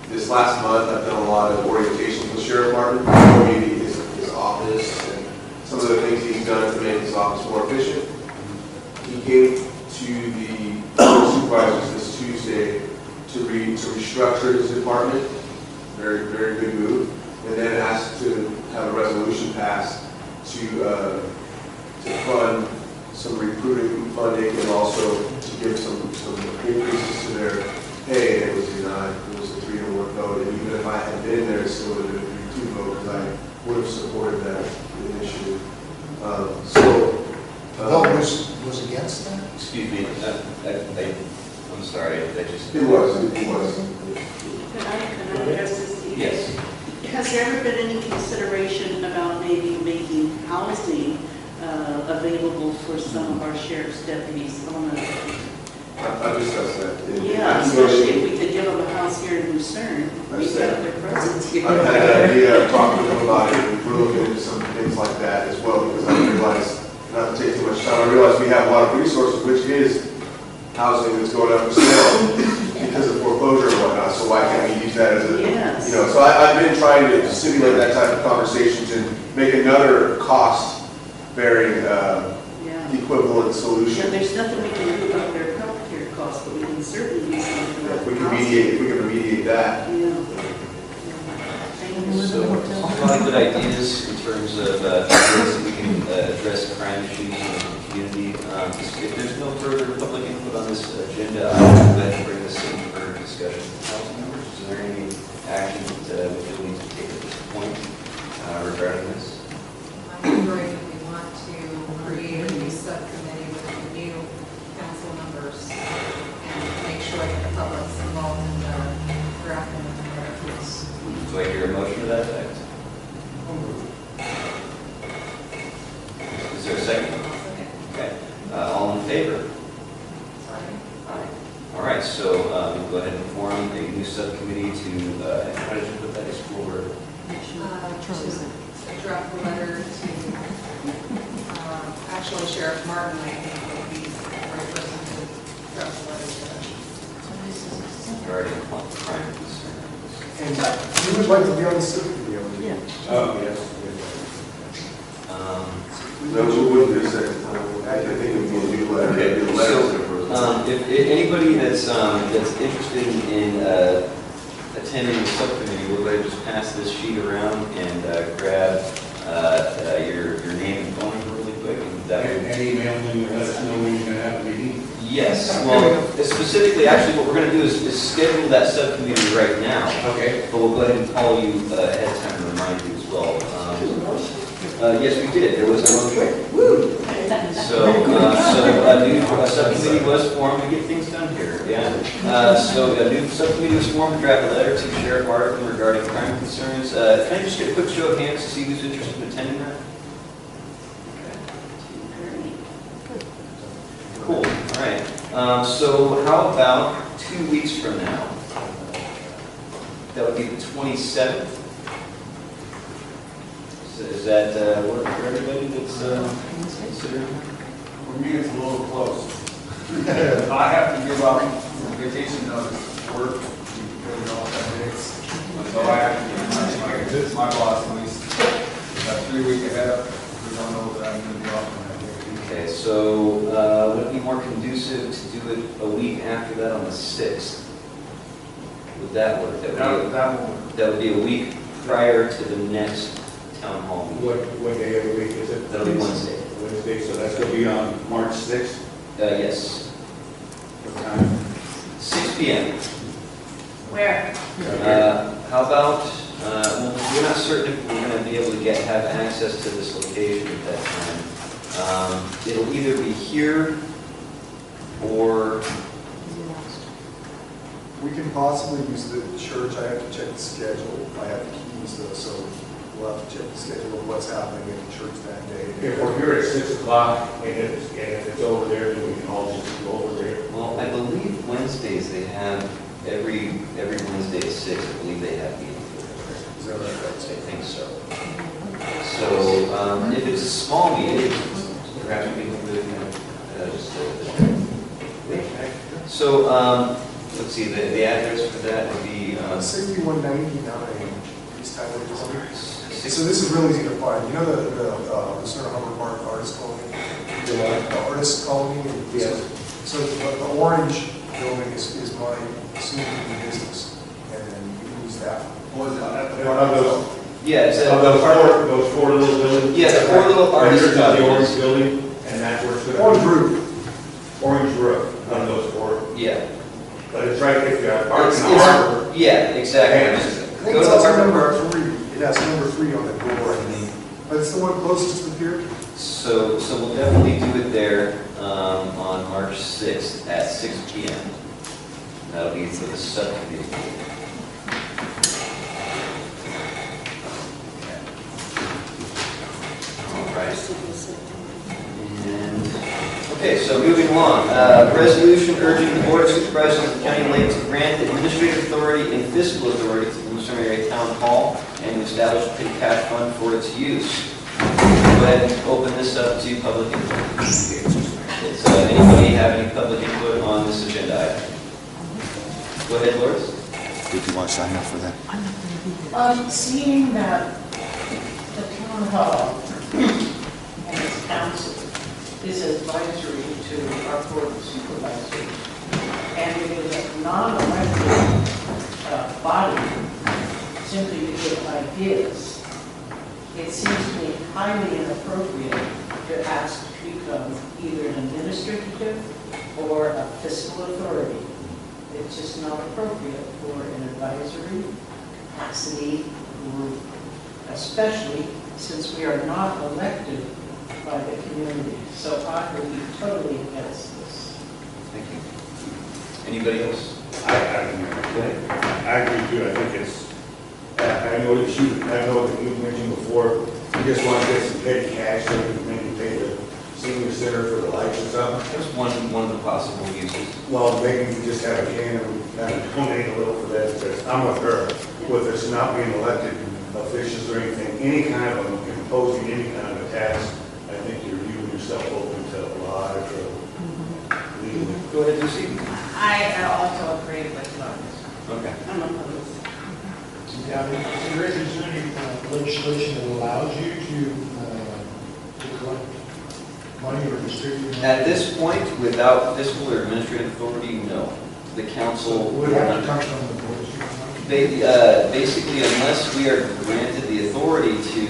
this last month I've done a lot of orientations with Sheriff Martin, maybe his office and some of the things he's done to make his office more efficient. He came to the Board of Supervisors this Tuesday to restructure his department. Very, very good move. And then asked to have a resolution passed to fund some recruiting funding and also to give some increases to their pay. And it was denied. It was a 3-1 vote. And even if I had been there, it still would have been a 3-2 vote because I would have supported that initiative. Was against that? Excuse me, I'm sorry, I just. It was. Can I address this to you? Yes. Has there ever been any consideration about maybe making housing available for some of our sheriff's deputies on a... I discussed that. Yeah, especially if we could give them a house here in Lucerne. We have their presence here. I've had an idea of talking to them about it, and we're looking into some things like that as well, because I realized, not to take too much time, I realized we have a lot of resources, which is housing that's going up for sale because of foreclosure and whatnot, so why can't we use that as a, Yes. so I've been trying to simulate that type of conversations and make another cost-bearing equivalent solution. Yeah, there's nothing we can do about their healthcare costs, but we can certainly do something about If we the can remediate that. Yeah. So, a lot of good ideas in terms of ways that we can address crime issues in the community. If there's no further public input on this agenda, I will go ahead and bring this in for discussion. Council members, is there any action that we need to take at this point regarding this? I'm wondering if we want to create a new subcommittee with the new council members and make sure that the public's involved in the drafting of the narratives. Do I hear a motion to that effect? Is there a second? Okay. All in favor? Aye. All right, so we'll go ahead and form a new subcommittee to, how did you put that in school word? To draft a letter to, actually Sheriff Martin, I think, would be the right person to draft a letter to. Regarding crime concerns. And who would like to be on the subcommittee? Yeah. Oh, yes. No, we wouldn't do a second time. I think it would be a new letter. Okay, It'd be a letter. if anybody that's interested in attending the subcommittee, we're going to just pass this sheet around and grab your name and phone number really quick. And that would, And email them to let us know when you're going to have a meeting. yes, well, specifically, actually, what we're going to do is schedule that subcommittee right now. Okay. But we'll go ahead and call you ahead of time and remind you as well. Yes, we did. There was a motion. So a new subcommittee was formed to get things done here. Yeah. So a new subcommittee was formed to draft a letter to Sheriff Martin regarding crime concerns. Can I just get a quick show of hands to see who's interested in attending that? Cool. All right. So how about 2 weeks from now? That would be the 27th. Is that work for everybody that's considering? For me, it's a little close. I have to give up vacation notice, work, because of all that dates. So I have to give my boss at least about 3 weeks ahead. We don't know that I'm going to be off on that day. Okay, so would it be more conducive to do it a week after that on the 6th? Would that work? That would be a week prior to the next town hall meeting. What day of the week is it? That'll be Wednesday. Wednesday, so that's going to be on March 6th? Yes, What time? 6 p.m. Where? How about, well, we're not certain if we're going to be able to have access to this location at that time. It'll either be here or, We can possibly use the church. I have to check the schedule. I have the keys though, so we'll have to check the schedule of what's happening at the church that day. If we're here at 6 o'clock, and if it's over there, then we can all just go over there. well, I believe Wednesdays they have, every Wednesday at 6, I believe they have meetings. Is that right? I think so. So if it's a small meeting, perhaps we can do it, just so, let's see, the address for that would be, 6199 East Highway District. So this is really easy to find. You know the Lucerne Humber Park Artist Colony? The Artist Colony? Yes. So the orange building is my soon-to-be business, and then you can use that. What was it? One of those, yeah, it's those four little buildings? Yeah, the 4 little artist Here's the orange buildings. building, and that's where it's going to be. Orange roof. Orange roof, one of those 4. Yeah. But it's right if you're parking It's- in the harbor. Yeah, exactly. I think it's also number 3. It has number 3 on the door, I think. But it's the one closest to the pier. So we'll definitely do it there on March 6th at 6 p.m. That'll be for the subcommittee. All right. And, okay, so moving along. Resolution urging the Board of Supervisors of the County of Lake to grant administrative authority and fiscal authority to the Lucerne Area Town Hall and to establish a petty cash fund for its use. Go ahead and open this up to public input. Does anybody have any public input on this agenda item? Go ahead, Loris. Did you want to sign up for that? Seeing that the town hall and its council is advisory to our board of supervisors, and it is a non-elected body simply to give ideas, it seems to me highly inappropriate to ask to become either an administrative or a fiscal authority. It's just not appropriate for an advisory capacity group, especially since we are not elected by the community. So I would be totally against this. Thank you. Anybody else? I agree too. I think it's, I know that you mentioned before, you just want to get some petty cash so you can maybe pay the senior center for the lights or something. That's one of the possible uses. Well, maybe we just have a can and donate a little for that, because I'm with her, with us not being elected officials or anything, any kind of imposing any kind of a tax, I think you're leaving yourself open to a lot of trouble. Legally. Go ahead, Lucy. I also agree with Lois. Okay. I'm opposed. Yeah, I mean, there is any legislation that allows you to collect money or distribute money? At this point, without fiscal or administrative authority, no. The council Would have to come from the board of supervisors? basically, unless we are granted the authority to,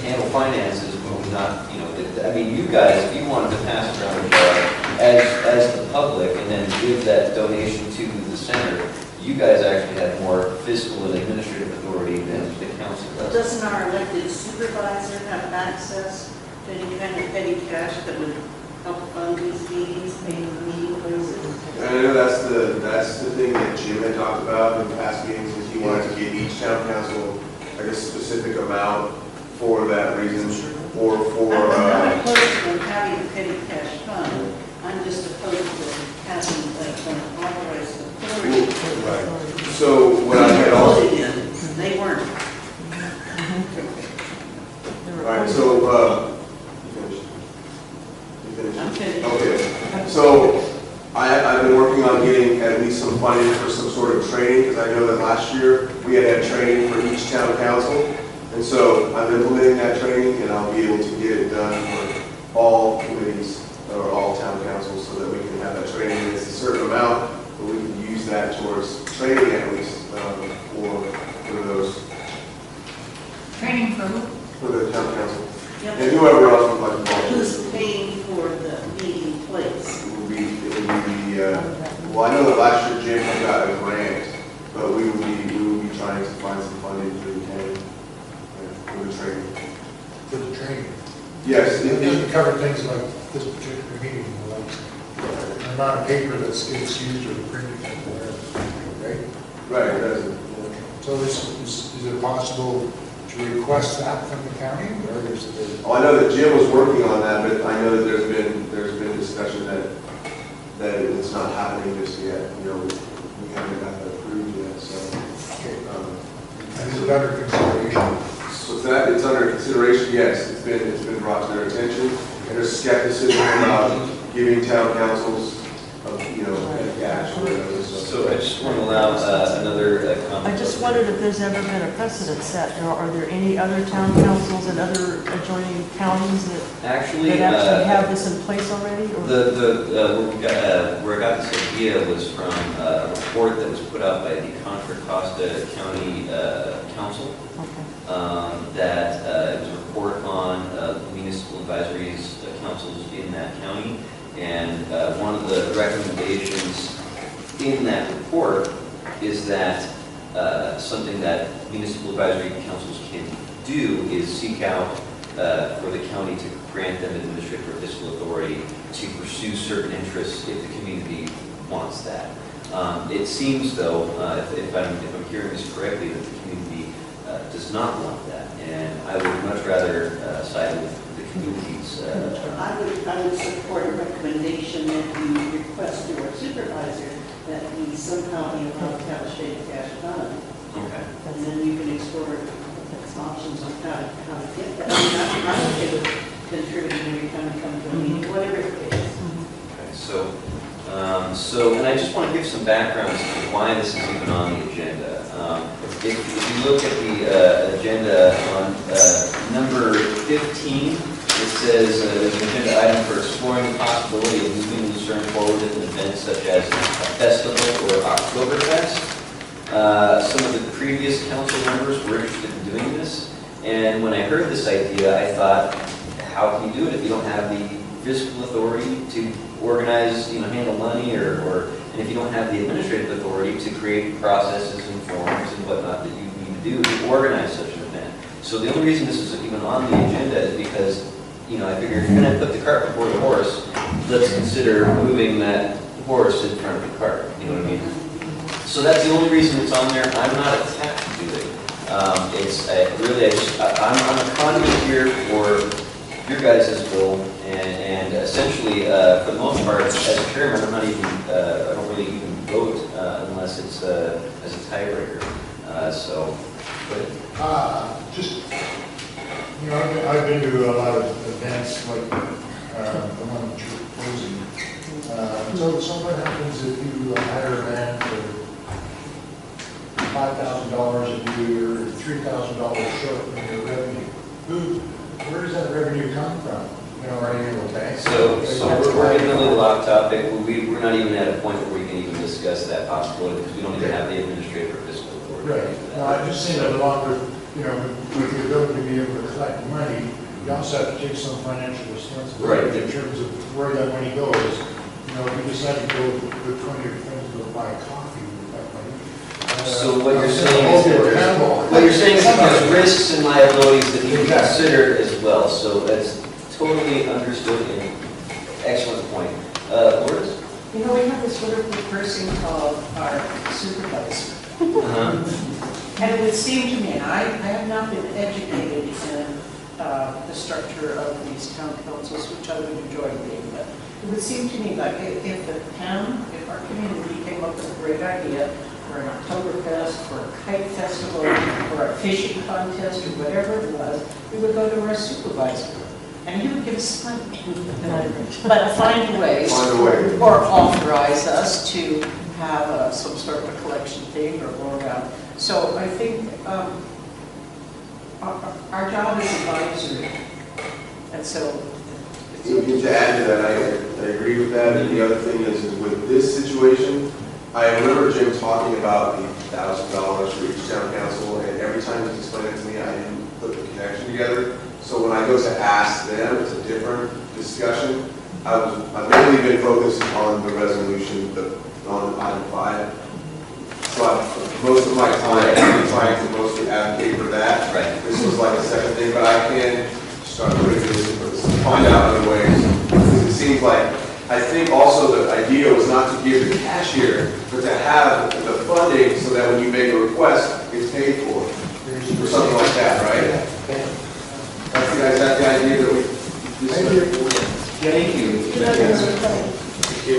handle finances, we will not, I mean, you guys, if you wanted to pass around as the public and then give that donation to the center, you guys actually have more fiscal and administrative authority than the council does. Doesn't our elected supervisor have access to any kind of petty cash that would help fund these meetings, pay the meeting places? And I know that's the thing that Jim had talked about in past meetings, is he wanted to give each town council like a specific amount for that reason, or for. I'm not opposed to having a petty cash fund. I'm just opposed to having an authorized authority. Right. So what I had also. They weren't. funding for some sort of training, because I know that last year we had training for each town council. And so I'm implementing that training, and I'll be able to get it done for all committees or all town councils so that we can have that training. And it's a certain amount, but we can use that towards training at least for those, Training for who? for the town council. Yep. And whoever else would like to volunteer. Who's paying for the meeting place? It would be well, I know that last year Jim had got a grant, but we would be trying to find some funding through the county for the training. For the training. Yes, It doesn't cover things like this particular meeting, like the amount of paper that gets used or printed, right? right, it doesn't. So is it possible to request that from the county, or is it? Oh, I know that Jim was working on that, but I know that there's been discussion that it's not happening just yet. You know, we haven't got that approved yet, so. Okay. Is it under consideration? So that it's under consideration, yes. It's been brought to their attention. And there's skepticism about giving town councils, cash or whatever. So I just want to allow another comment. I just wondered if there's ever been a precedent set, or are there any other town councils and other adjoining counties that Actually, have this in place already? Or? Where I got this idea was from a report that was put out by the Contra Costa County Council. Okay. That it was a report on municipal advisories councils in that county. And one of the recommendations in that report is that something that municipal advisory councils can do is seek out for the county to grant them administrative or fiscal authority to pursue certain interests if the community wants that. It seems, though, if I'm hearing this correctly, that the community does not want that, and I would much rather side with the community's. I would support a recommendation that you request to our supervisor that we somehow be allowed to have a shade cash fund. Okay. And then you can explore some options on how to get that. I mean, I'm okay with contributing every time you come to a meeting, whatever it is. Okay, so, and I just want to give some background as to why this is even on the agenda. If you look at the agenda on number 15, it says there's an agenda item for exploring the possibility of moving Lucerne forward in events such as a festival or Oktoberfest. Some of the previous council members were interested in doing this, and when I heard this idea, I thought, how can you do it if you don't have the fiscal authority to organize, handle money, and if you don't have the administrative authority to create processes and forms and whatnot that you need to do to organize such an event. So the only reason this is even on the agenda is because, I figure if you're going to put the cart before the horse, let's consider moving that horse in front of the cart. You know what I mean? So that's the only reason it's on there. I'm not attached to it. I'm a conduit here for your guys' bill, and essentially, for the most part, as chairman, I don't really even vote unless it's as a tiebreaker. I've been to a lot of events like the one that you're proposing. So what happens if you hire a band for $5,000 a year, or $3,000 short from your revenue? Where does that revenue come from? Are you able to bank? So we're getting a little off topic. We're not even at a point where we can even discuss that possibility because we don't even have the administrative or fiscal authority. Right. No, I'm just saying that along with, with the ability to be able to collect money, you also have to take some financial responsibility in terms of where that money goes. If you decide to go with 20 of your friends to go buy coffee with that money. So what you're saying is that there's risks and liabilities that need to be considered as well. So that's totally understood and excellent point. Lourdes? We have this wonderful person called our supervisor. And it would seem to me, and I have not been educated in the structure of these town councils, which I would enjoy being, but it would seem to me like if our community came up with a great idea for an Oktoberfest, for a kite festival, or a fishing contest, or whatever it was, we would go to our supervisor. And he would give us money, but find ways or authorize us to have some sort of a collection thing or go around. So I think our job is advisory. And so. To add to that, I agree with that, and the other thing is with this situation, I remember Jim talking about the $1,000 for each town council, and every time he explained it to me, I didn't put the connection together. So when I go to ask them, it's a different discussion. I've mainly been focused on the resolution, on item 5. So most of my time, I've been trying to mostly advocate for that. Right. This was like a second thing, but I can start looking at this and find out other ways. Because it seems like, I think also the idea was not to give the cashier, but to have the funding so that when you make a request, it's paid for, or something like that, right? Is that the idea that we? Thank you.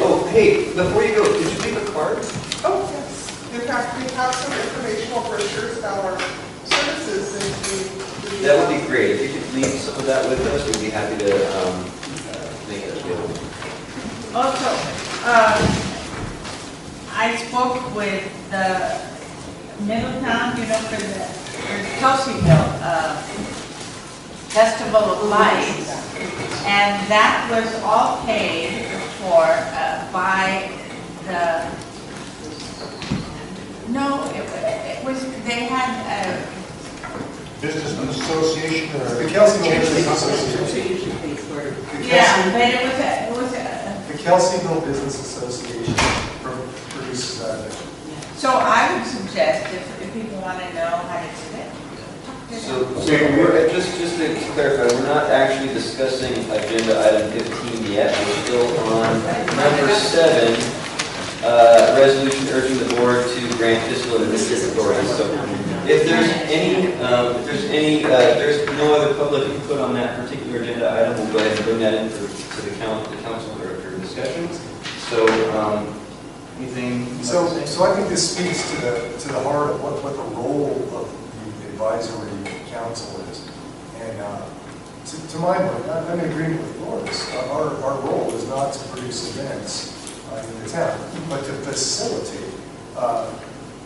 Oh, hey, before you go, did you leave a card? Oh, yes. In fact, we have some informational brochures about our services and That would be great. If you could leave some of that with us, we'd be happy to make it available. Also, I spoke with the Middletown, for the Kelseyville Festival of Lights, and that was all paid for by the, no, it was, they had Business Association or? The Kelseyville Business Association. yeah, but it was a, The Kelseyville Business Association produces that. so I would suggest if people want to know how to do it. So we're, just to clarify, we're not actually discussing agenda item 15 yet. We're still on number 7, resolution urging the board to grant fiscal and administrative authority. So if there's no other public input on that particular agenda item, we'll go ahead and bring that in to the council for discussion. So, anything? you'd like to say? So I think this speaks to the heart of what the role of the advisory council is. And to my mind, I'm in agreement with Loris. Our role is not to produce events in the town, but to facilitate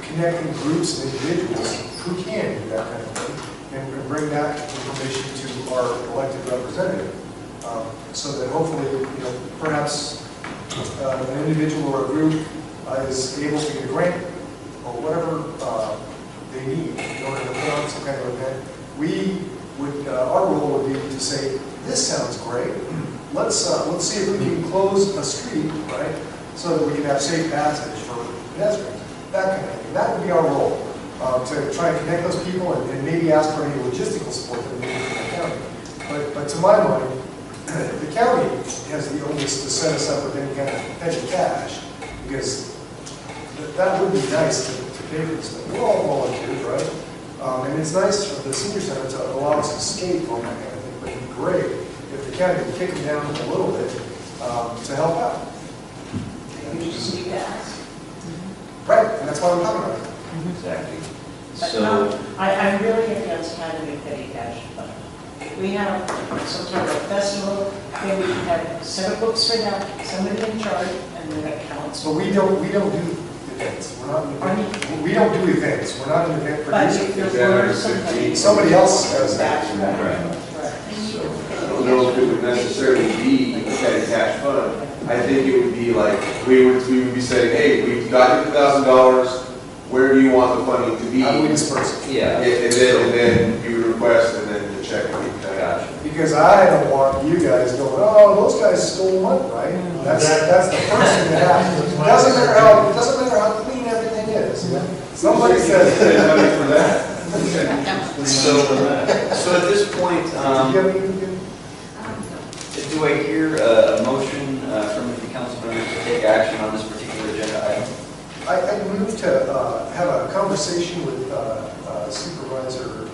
connecting groups and individuals who can do that kind of thing and bring that information to our elected representative. So that hopefully, perhaps an individual or a group is able to get a grant or whatever they need in order to put on some kind of event. Our role would be to say, this sounds great. Let's see if we can close a street, right, so that we can have safe passage for pedestrians. That kind of thing. That would be our role, to try and connect those people and maybe ask for any logistical support that we need from the county. But to my mind, the county has the onus to set us up with any kind of petty cash, because that would be nice to pay for this thing. We're all volunteers, right? And it's nice for the senior center to allow us to escape on that kind of thing, but it'd be great if the county could kick them down a little bit to help out. Right, and that's why we're talking about it. Exactly. But So, no, I'm really against having a petty cash fund. We have some sort of festival, then we have set up books for that, somebody in charge, and then accounts. So we don't do events. We're not. We don't do events. We're not an event But producer. if there were somebody. Somebody else does that. right. I don't know if it would necessarily be a petty cash fund. I think it would be like, we would be saying, hey, we've got you $1,000, where do you want the funding to be? How do we disperse it? Yeah. And then you would request, and then the check would be cut out. Gotcha. Because I don't want you guys going, oh, those guys stole money, right? That's the first thing that happens. It doesn't matter how clean everything is. Somebody says, Pay money for that. So at this point, do I hear a motion from the council members to take action on this particular agenda item? I moved to have a conversation with Supervisor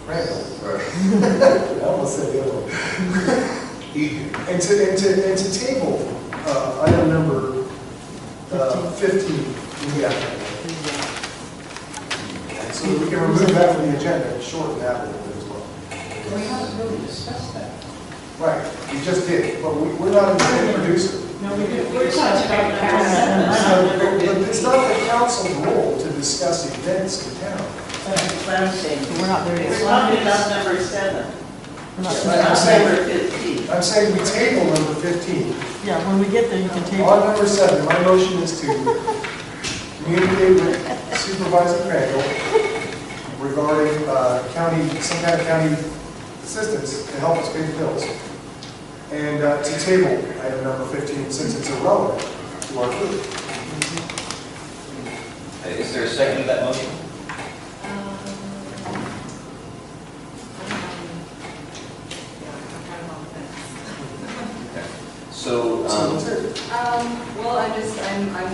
Randall. I almost said the other one. And to table item number 15 in the afternoon. So that we can remove that from the agenda and shorten that a little bit as well. We haven't really discussed that. Right, we just did, but we're not an event producer. No, we're talking about But it's not the council's role to discuss events in town. That's what I'm saying. We're not there yet. We're talking about number 7. We're not- I'm saying- Number 15. I'm saying we table number 15. Yeah, when we get there, you can table. On number 7, my motion is to communicate with Supervisor Crandall regarding some kind of county assistance to help us pay the bills. And to table item number 15 since it's irrelevant to our group. Is there a second to that motion? So, Well, I'm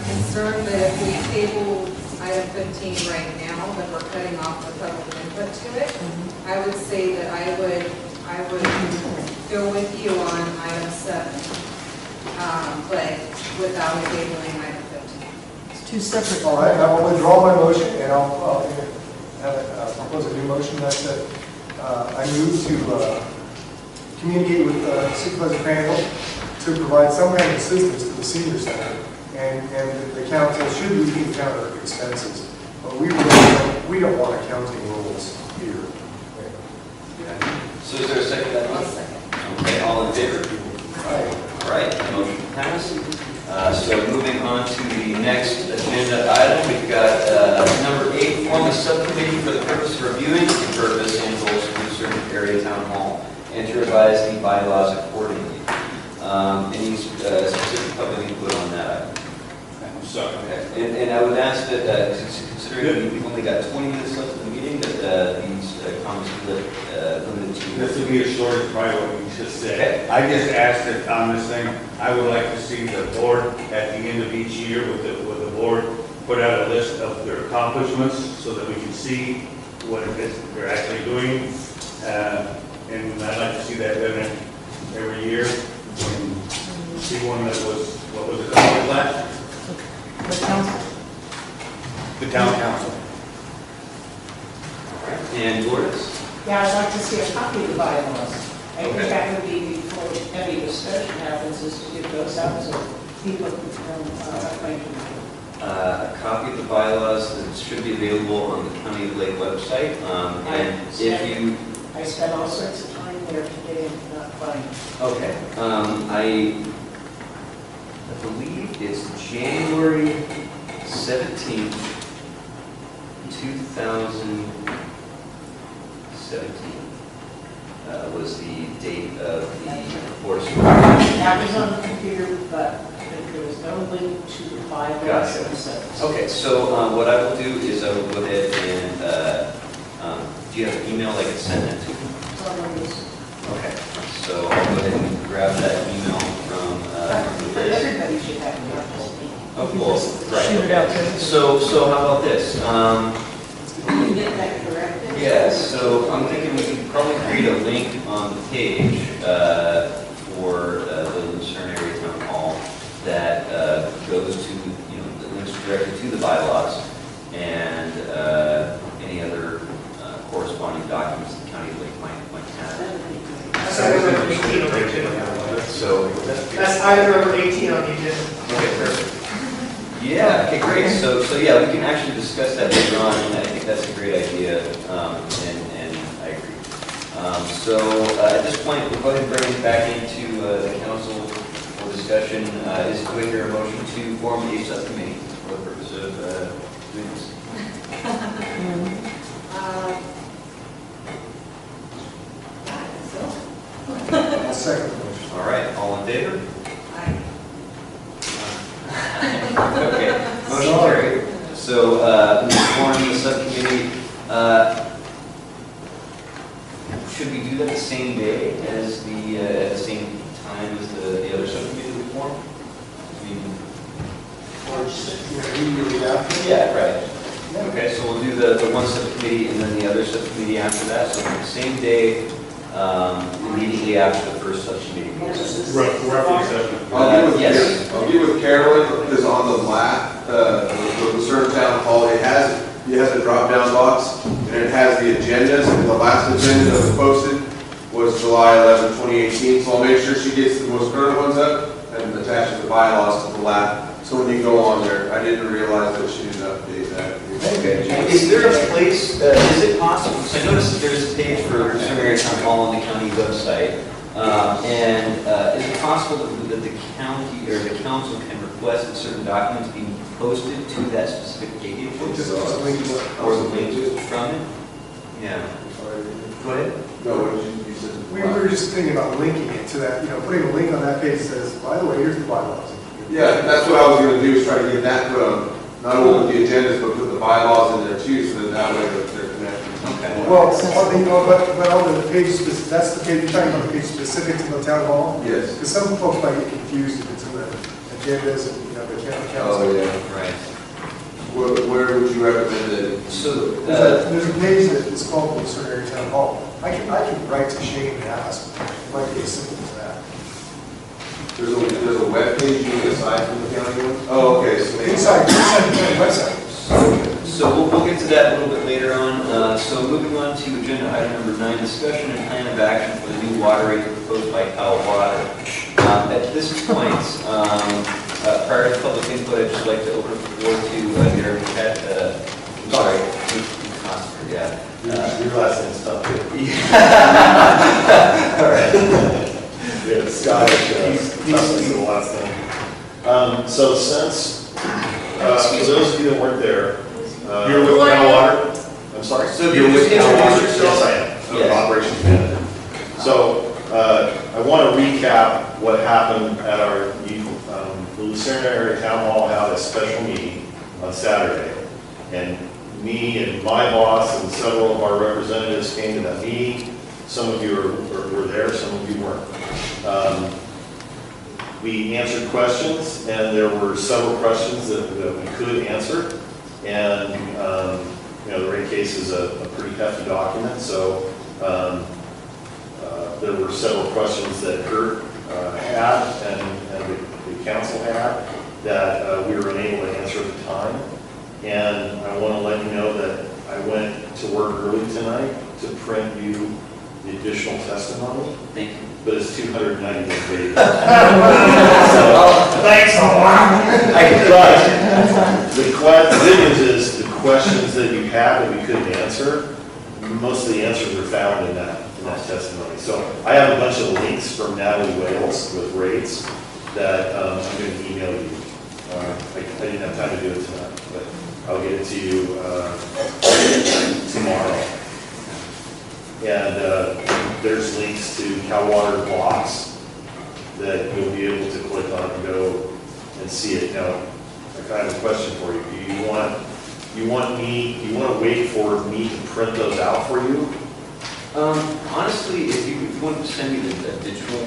concerned that if we table item 15 right now, that we're cutting off the public input to it. I would say that I would go with you on item 7, but without tabling item 15. It's two separate. All right, I will withdraw my motion and I'll propose a new motion that I move to communicate with Supervisor Crandall to provide some kind of assistance to the senior center, and the council should leave counter expenses. But we don't want accounting rules here. so is there a second to that I'll motion? second. Okay, all in favor? Right. All right, motion passed. So moving on to the next agenda item, we've got number 8, form a subcommittee for the purpose of reviewing the purpose and goals of the Lucerne area town hall and to revise the bylaws accordingly. Any specific public input on that item? I'm sorry. Okay. And I would ask that, considering we've only got 20 minutes left of the meeting, that these comments be limited to. This will be as short as probably what you just said. Okay. I just asked that on this thing, I would like to see the board at the end of each year with the board put out a list of their accomplishments so that we can see what it is they're actually doing. And I'd like to see that done every year. And see one that was, what was it, last? The council. The town council. And Lourdes? Yeah, I'd like to see a copy of the bylaws. I think Okay. that would be before any discussion happens, is to give those out so people can become acquainted with them. A copy of the bylaws that should be available on the County of Lake website. And if you, I spent all sorts of time there today and not finding. okay, I believe it's January 17th, 2017 was the date of the Board of Supervisors. That was on the computer, but there was no link to the bylaws Gotcha. themselves. Okay, so what I will do is I will go ahead and, do you have an email I can send that to? Okay, so I'll go ahead and grab that email from Liz. Everybody should have one. Oh, well, right. Shoot it out there. So how about this? Can you get that corrected? Yeah, so I'm thinking we can probably create a link on the page for the Lucerne area town hall that goes to, that links directly to the bylaws and any other corresponding documents the county of Lake might have. That's item number 18 on the agenda. So That's item number 18 on the agenda. okay, perfect. Yeah, okay, great. So yeah, we can actually discuss that later on, and I think that's a great idea, and I agree. So at this point, we'll go ahead and bring it back into the council for discussion. Is do I hear a motion to form a subcommittee for the purpose of doing this? I'll second the motion. All right, all in favor? Aye. Okay, motion carried. So we form the subcommittee. Should we do that the same day as at the same time as the other subcommittee that we formed? Immediately after? Yeah, right. Okay, so we'll do the one subcommittee and then the other subcommittee after that. So the same day, immediately after the first subcommittee. Roughly 7. Yes. I'll get with Carolyn, because on the map, the Lucerne Town Hall, it has a drop-down box, and it has the agendas, and the last agenda that was posted was July 11, 2018, so I'll make sure she gets the most current ones up, and the attaching the bylaws to the lap. So when you go on there, I didn't realize that she didn't update that. Okay. Is there a place, is it possible, because I noticed that there's a page for Lucerne Town Hall on the county website, and is it possible that the county or the council can request that certain documents be posted to that specific page? Just a link to it. Or the link from it? Yeah. Go ahead. No, what did you say? We were just thinking about linking it to that, putting a link on that page that says, by the way, here's the bylaws. Yeah, that's what I was gonna do, is try to get that put on, not only the agendas, but put the bylaws in there too, so that way that they're connected. Okay. Well, but on the page, that's the page, you're talking about the page specific to the town hall? Yes. Because some folks might get confused if it's in the agendas and, the county council. Oh, yeah. Right. Where would you recommend it? So, There's a page that is called the Lucerne Area Town Hall. I can write to Shane and ask, it might be as simple as that. There's a web page you can aside from the county one? Oh, okay, so maybe. Inside the county website. So we'll get to that a little bit later on. So moving on to agenda item number 9, discussion and plan of action for the new water rate proposed by Cal Water. At this point, prior to public input, I'd just like to open up the floor to Gary Cat. Sorry, Coster, yeah. Your last name's tough. All right. Yeah, Scottish, toughness the last name. So since, for those of you that weren't there, you're with Cal Water? I'm sorry? So You're with Cal Water? yourself? Yes, I am. I'm Yes. operations manager. So I want to recap what happened at our, the Lucerne Area Town Hall had a special meeting on Saturday. And me and my boss and several of our representatives came to that meeting. Some of you were there, some of you weren't. We answered questions, and there were several questions that we could answer. And, the rate case is a pretty hefty document, so there were several questions that Kurt had and the council had that we were unable to answer at the time. And I want to let you know that I went to work early tonight to print you the additional testimony. Thank you. But it's 291 pages. Thanks a lot. But the thing is the questions that you had that we couldn't answer, most of the answers are found in that testimony. So I have a bunch of links from Natalie Wales with rates that I'm going to email you. I didn't have time to do it tonight, but I'll get it to you tomorrow. And there's links to Cal Water blocks that you'll be able to click on and go and see it. Now, I have a question for you. Do you want to wait for me to print those out for you? Honestly, if you want to send me the digital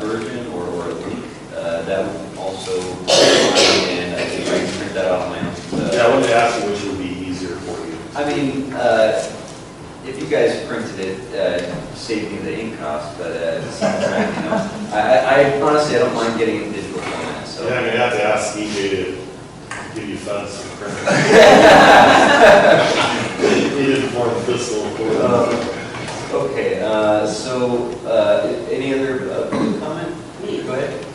version or a link, that would also be fine, and I think I can print that out on my own. Yeah, I wanted to ask you which would be easier for you. I mean, if you guys printed it, save me the ink cost, but at the same time, I honestly, I don't mind getting it in digital format, so. Yeah, I'm going to have to ask EJ to give you funds to print it. He didn't form fiscal for Okay, so any other comment? Go ahead.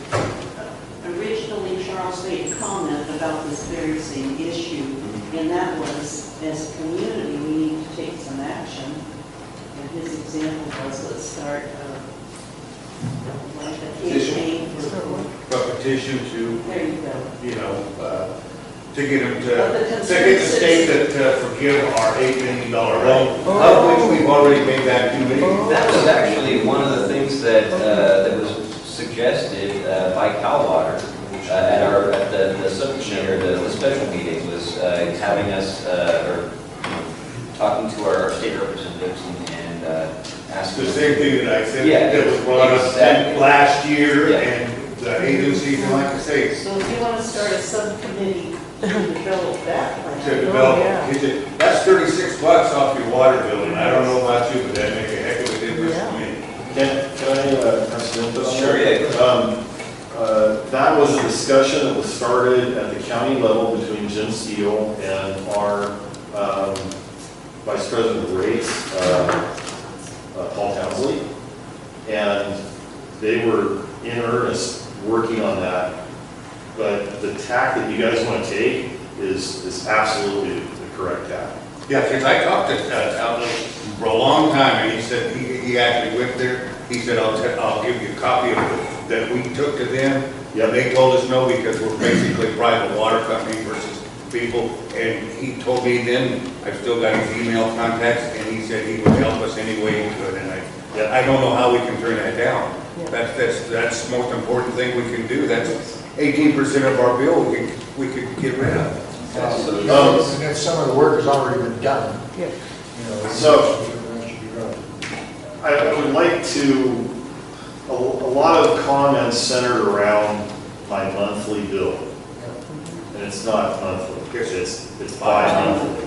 Originally, Charles made a comment about this very same issue, and that was, as a community, we need to take some action. And his example was, let's start like a campaign for, A petition to, there you go. to get them Well, the to get the state to forgive our $8 million loan, of which we've already paid back $2 million. That was actually one of the things that that was suggested by Cal Water at the subcommittee or the special meeting was having us or talking to our state representatives and asking. The same thing that I said, Yeah, that was brought up exactly. last year, Yeah. and the agencies, and like I say, So if you want to start a subcommittee to develop that to plan. develop, yeah. that's $36 off your water bill, and I don't know about you, but that make a heck of a difference to me. Can I have some input on Sure, that? That was a discussion that was started at the county level between Jim Steele and our Vice President of Rates, Paul Townsley. And they were in earnest working on that but the tack that you guys want to take is absolutely the correct tack. Yeah, because I talked to Outlook for a long time, and he said, he actually went there, he said, I'll give you a copy of it that we took to them. Yeah, they told us no, because we're basically private water company versus people, and he told me then, I've still got his email contacts, and he said he would help us any way he could, and I don't know how we can turn that down. That's the most important thing we can do. That's 18% of our bill we could get rid of. And if some of the work has already been done. Yeah. You know, So- that should be right. I would like to, a lot of comments centered around my monthly bill. And it's not monthly, it's bi-monthly.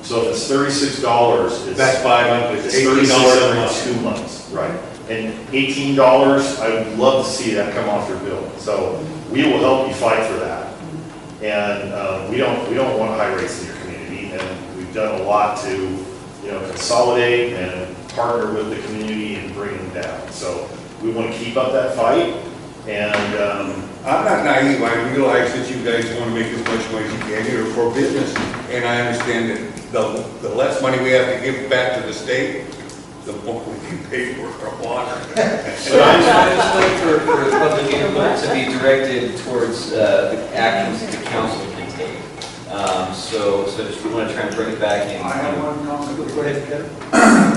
So if it's $36, That's $5 it's $18 $36 a month. every 2 months, right? And $18, I would love to see that come off your bill. So we will help you fight for that. And we don't want high rates in your community, and we've done a lot to, consolidate and partner with the community and bring them down. So we want to keep up that fight, and I'm not naive, I realize that you guys want to make as much money as you can here for business, and I understand that the less money we have to give back to the state, the more we can pay for our water. So I just like for the public input to be directed towards the actions that the council can take. So just we want to try and bring it back in. I have one comment. Go ahead, Kevin.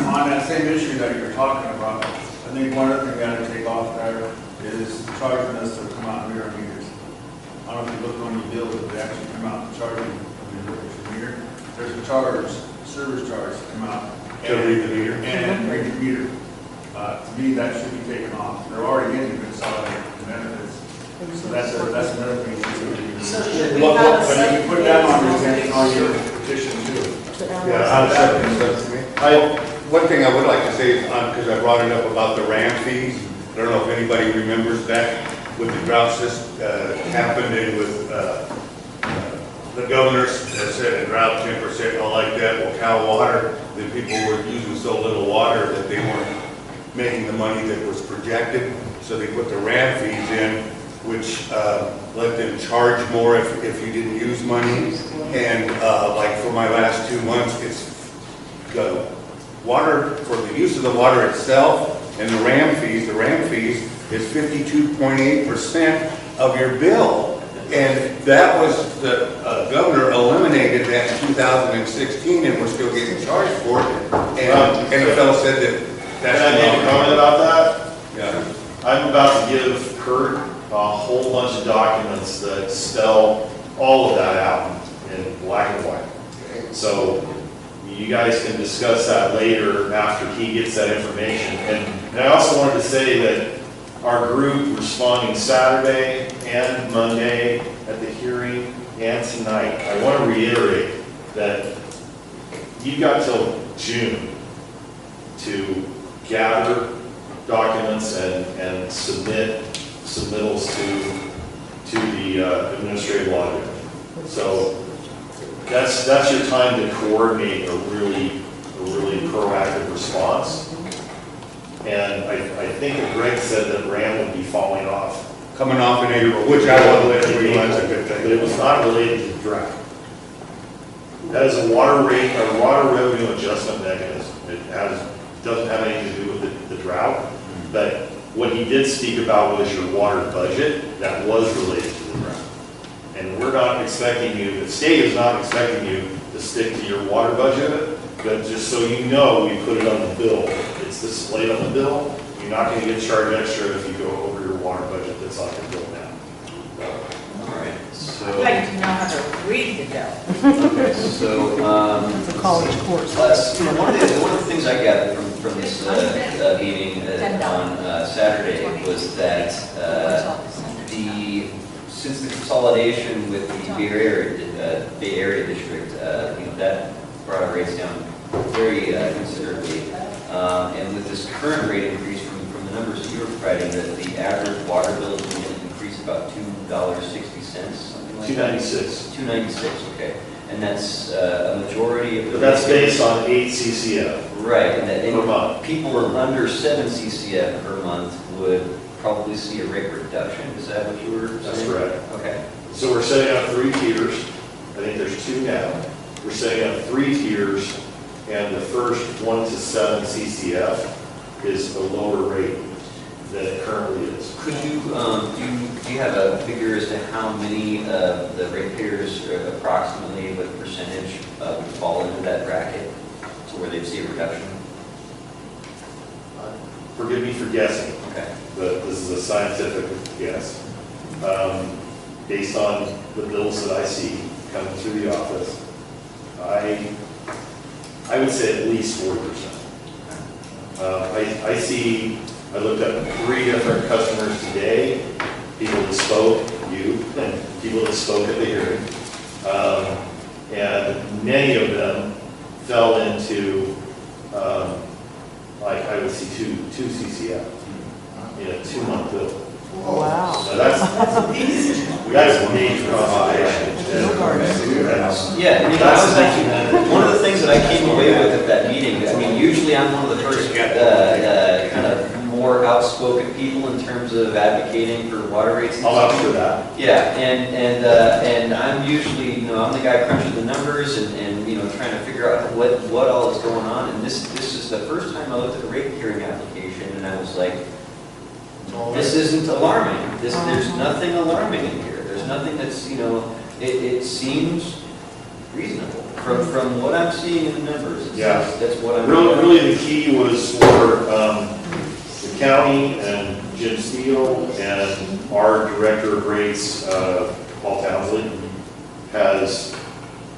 On that same issue that you're talking about, I think one other thing we gotta take off there is charging us to come out and read our meters. I don't know if you look on your bill, but they actually come out and charge you when you look at your meter. There's a charge, service charge to come out. To read the meter? And read the meter. To me, that should be taken off. They're already in the consolidated benefits. So that's another thing. So should we But have a you can put that on your petition too. One thing I would like to say, because I brought it up about the RAM fees, I don't know if anybody remembers back with the drought happened and with the governor said a drought 10%, all like that, well, Cal Water, the people were using so little water that they weren't making the money that was projected, so they put the RAM fees in, which let them charge more if you didn't use money. And like for my last 2 months, it's the water, for the use of the water itself and the RAM fees is 52.8% of your bill. And that was, the governor eliminated that in 2016 and we're still getting charged for it. And the fellow said that's. Can I make a comment about that? Yeah. I'm about to give Kurt a whole bunch of documents that spell all of that out in black and white. So you guys can discuss that later after he gets that information. And I also wanted to say that our group responding Saturday and Monday at the hearing and tonight, I want to reiterate that you've got till June to gather documents and submit submittals to the administrative law judge. So that's your time to coordinate a really proactive response. And I think that Greg said that RAM would be falling off. Coming off in April, which I wasn't realize a good But thing. it was not related to the drought. That is a water revenue adjustment mechanism. It doesn't have anything to do with the drought. But what he did speak about was your water budget that was related to the drought. And we're not expecting you, the state is not expecting you to stick to your water budget, but just so you know, we put it on the bill. It's displayed on the bill. You're not going to get charged extra if you go over your water budget that's on your bill now. All right, I'd so, like to know how to read the bill. okay, so, It's a college course. one of the things I gathered from this meeting on Saturday was that since the consolidation with the Bay Area district, that brought our rates down very considerably. And with this current rate increase from the numbers that you were providing, that the average water bill is going to increase about $2.60, something like that? $2.96. $2.96, okay. And that's a majority of the. But that's based on 8 CCF. Right, and that Per month. people under 7 CCF per month would probably see a rate reduction. Is that what you were saying? That's correct. Okay. So we're setting up 3 tiers. I think there's 2 now. We're setting up 3 tiers, and the first 1 to 7 CCF is a lower rate than it currently is. Could you, do you have a figure as to how many of the ratepayers approximately, what percentage would fall into that bracket to where they'd see a reduction? Forgive me for guessing, Okay. but this is a scientific guess. Based on the bills that I see coming through the office, I would say at least 40%. I looked up 3 different customers today, people that spoke, you, and people that spoke at the hearing. And many of them fell into, like I would see 2 CCF in a 2-month bill. Wow. So that's a major consolidation. Yeah, I mean, I was thinking, one of the things that I came away with at that meeting, I mean, usually I'm one of the first kind of more outspoken people in terms of advocating for water rates. I'll vouch for that. Yeah, and I'm usually, I'm the guy crunching the numbers and trying to figure out what all is going on. And this is the first time I looked at a rate hearing application and I was like, this isn't alarming. There's nothing alarming in here. There's nothing that's, it seems reasonable from what I'm seeing in the numbers. That's what I'm. Really the key was for the county and Jim Steele and our director of rates, Paul Townsley, has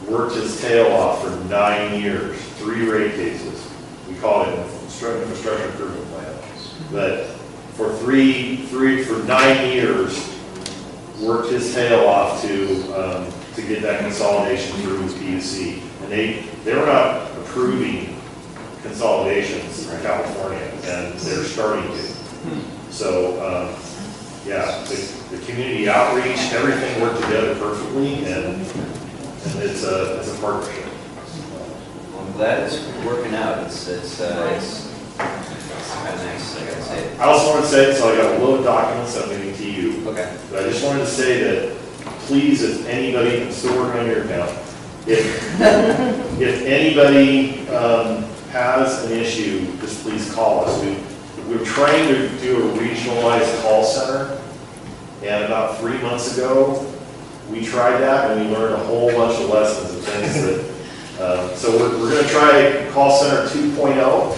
worked his tail off for 9 years, 3 rate cases. We call it infrastructure improvement plan. But for 9 years, worked his tail off to get that consolidation through his PUC. And they were not approving consolidations in California, and they're starting to. So, the community outreach, everything worked together perfectly, and it's a partnership. Well, I'm glad it's working out. It's kind of nice, I gotta say. I also want to say, so I got a load of documents I'm giving to you. Okay. But I just wanted to say that, please, if anybody can still work on your account, if anybody has an issue, just please call us. We're trying to do a regionalized call center, and about 3 months ago, we tried that, and we learned a whole bunch of lessons and things that, so we're going to try call center 2.0.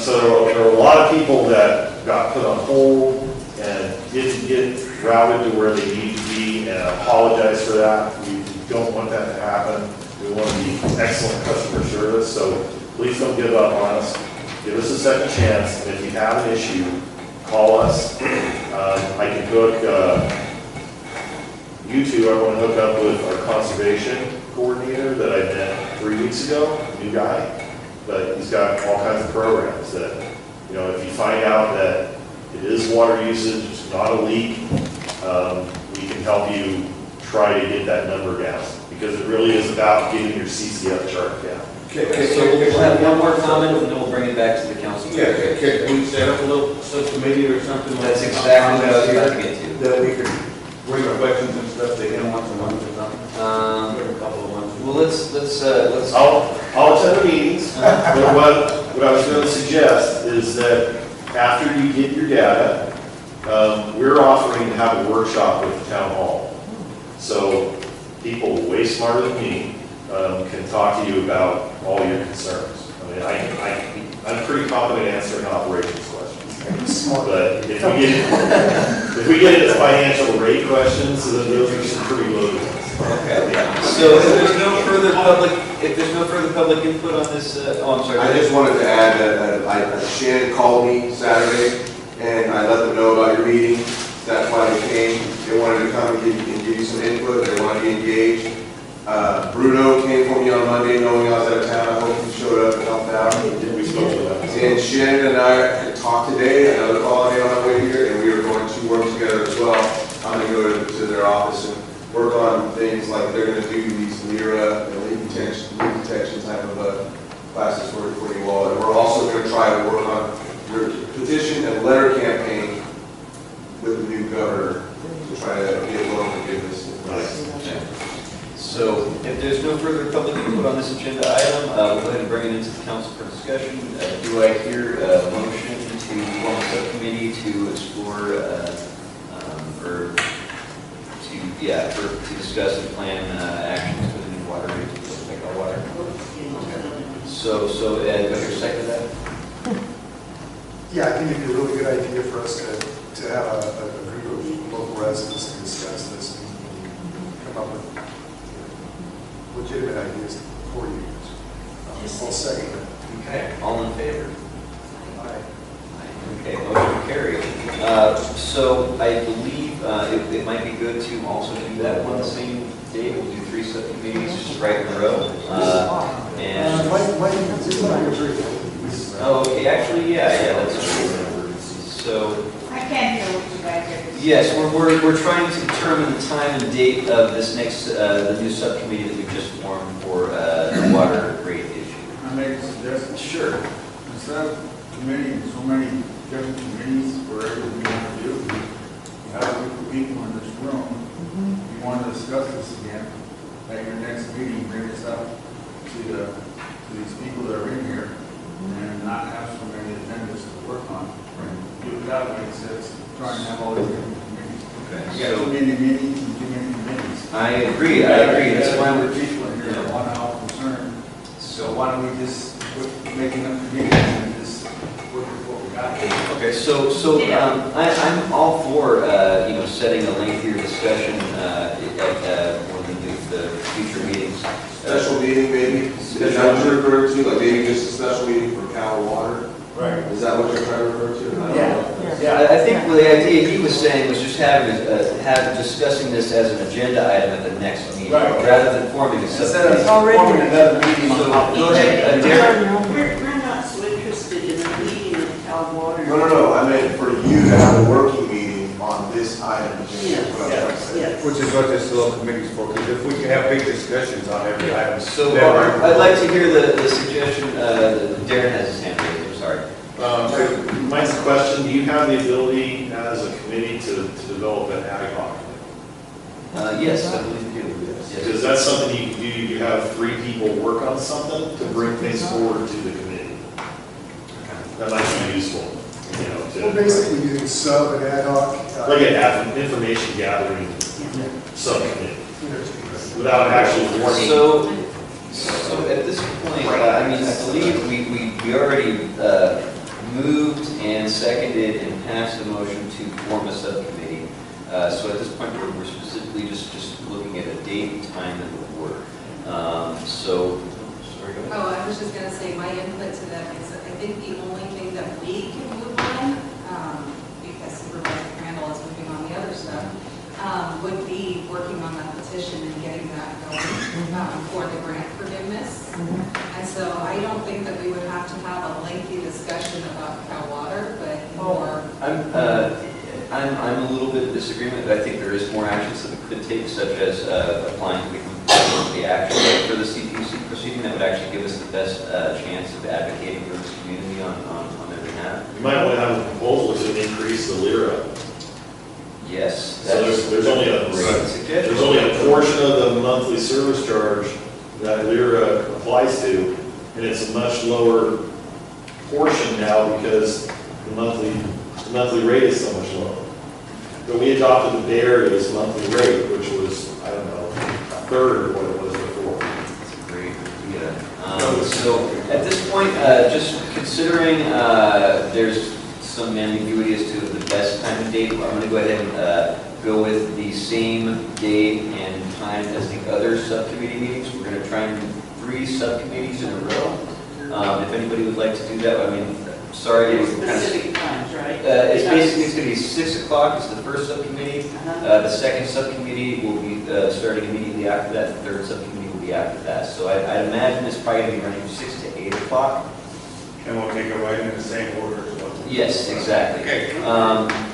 So there are a lot of people that got put on hold and didn't get routed to where they need to be, and I apologize for that. We don't want that to happen. We want to be excellent customer service, so please don't give up on us. Give us a second chance, and if you have an issue, call us. I can hook, you two, I want to hook up with our conservation coordinator that I met 3 weeks ago, new guy. But he's got all kinds of programs that, if you find out that it is water usage, it's not a leak, we can help you try to get that number down. Because it really is about getting your CCF chart down. Okay, so we'll have one more comment and then we'll bring it back to the council. Yeah, can we set up a little subcommittee or something? That's exactly what I was about to get to. That we could bring our questions and stuff to him once a month or something? Give him a couple of months. Well, let's. I'll attend the meetings, but what I was going to suggest is that after you get your data, we're offering to have a workshop with the town hall. So people way smarter than me can talk to you about all your concerns. I mean, I'm pretty confident answering operations questions. But if we get into financial rate questions, then those are some pretty loaded ones. Okay. So if there's no further public input on this, I'm sorry. I just wanted to add that Shannon called me Saturday, and I let them know about your meeting. That's why they came. They wanted to come and give you some input. They wanted to be engaged. Bruno came for me on Monday, knowing I was out of town. I hope he showed up and helped out. We spoke to them. And Shannon and I had talked today, another holiday on our way here, and we were going to work together as well. I'm going to go to their office and work on things like they're going to do these LIRA and leak detection type of classes for you all. And we're also going to try to work on your petition and letter campaign with the new governor to try to So if there's no further public input on this agenda item, we'll go ahead and bring it into the council for discussion. Do I hear a motion to form a subcommittee to explore, or to discuss and plan actions for the new water rate, like our water? So do I hear a second to that? Yeah, I think it'd be a really good idea for us to have a group of local residents to discuss this and come up with legitimate ideas for you. I'll second it. Okay, all in favor? Aye. Okay, motion carried. So I believe it might be good to also do that one the same day. We'll do 3 subcommittees just right in a row. And oh, okay, actually, yeah, that's true. So I can't hear what you guys are discussing. yes, we're trying to determine the time and date of this next the new subcommittee that we've just formed for the water rate issue. I make a suggestion. Sure. Instead of committing so many different committees for everything we want to do, you have a group of people in this room, you want to discuss this again, at your next meeting, bring this up to these people that are in here, and not have so many agendas to work on. Do it that way, instead of trying to have all these different committees. Okay. You got too many meetings and too many committees. I agree. That's why we're we're people in here that want to help concern. So why don't we just make enough committees and just work with what we got? Okay, so I'm all for, setting a lengthier discussion at one of the future meetings. Special meeting maybe, is that what you're referring to, like maybe just a special meeting for Cal Water? Right. Is that what you're trying to refer to? I don't know. Yeah, I think the idea he was saying was just discussing this as an agenda item at the next meeting, Right. rather than forming a Instead subcommittee. of forming another meeting on top. Go ahead, Darren. We're not so interested in a meeting with Cal Water. No, I meant for you to have a working meeting on this item. Yes, That's what I'm trying to say. yes. Which is what this little committee's for, because if we can have big discussions on every item. So then we're- I'd like to hear the suggestion, Darren has his hand raised, I'm sorry. Mine's a question, do you have the ability as a committee to develop an ad hoc? Yes, I believe you do. Yes. Because that's something you can do, you have 3 people work on something to bring things forward to the committee. That might be useful, Well, basically using sub and ad hoc. like an information gathering subcommittee, without actually forming. So at this point, I believe we already moved and seconded and passed a motion to form a subcommittee. So at this point, we're specifically just looking at a date and time that would work. Sorry, go ahead. Oh, I was just gonna say, my input to that is, I think the only thing that we can move on, because Supervisor Crandall is moving on the other stuff, would be working on that petition and getting that going for the grant forgiveness. And so I don't think that we would have to have a lengthy discussion about Cal Water, but more. I'm a little bit in disagreement, but I think there is more actions that we could take, such as applying to become the action for the CPUC proceeding that would actually give us the best chance of advocating for this community on their behalf. You might want to have a proposal to increase the lira. Yes. So there's only a portion of the monthly service charge that lira applies to, and it's a much lower portion now because the monthly rate is so much lower. But we adopted the Bay Area's monthly rate, which was, I don't know, a third of what it was before. That's a great idea. So at this point, just considering there's some ambiguity as to the best time and date, I'm going to go ahead and go with the same date and time as the other subcommittee meetings. We're going to try and do 3 subcommittees in a row. If anybody would like to do that, sorry. Specific times, right? It's going to be 6 o'clock is the first subcommittee. The second subcommittee will be starting immediately after that. The third subcommittee will be after that. So I imagine it's probably going to be running from 6 to 8 o'clock. And we'll take it right in the same order as well. Yes, exactly. Okay.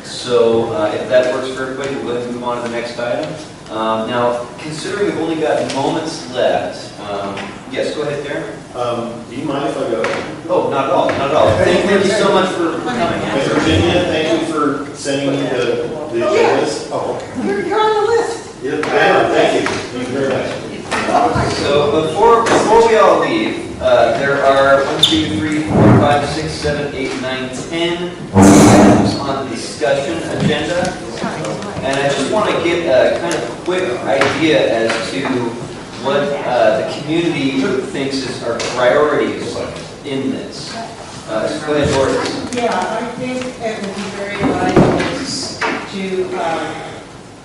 So if that works for everybody, we'll go ahead and move on to the next item. Now, considering we've only got moments left, yes, go ahead, Darren. Do you mind if I go? Oh, not at all, not at all. Thank you so much for coming. Ms. Virginia, thank you for sending me the agendas. You're on the list. Yeah, I am, thank you very much. So before we all leave, there are 1, 2, 3, 4, 5, 6, 7, 8, 9, 10 items on the discussion agenda. And I just want to get a kind of quick idea as to what the community thinks is our priorities in this. So go ahead, Doris. Yeah, I think it would be very wise to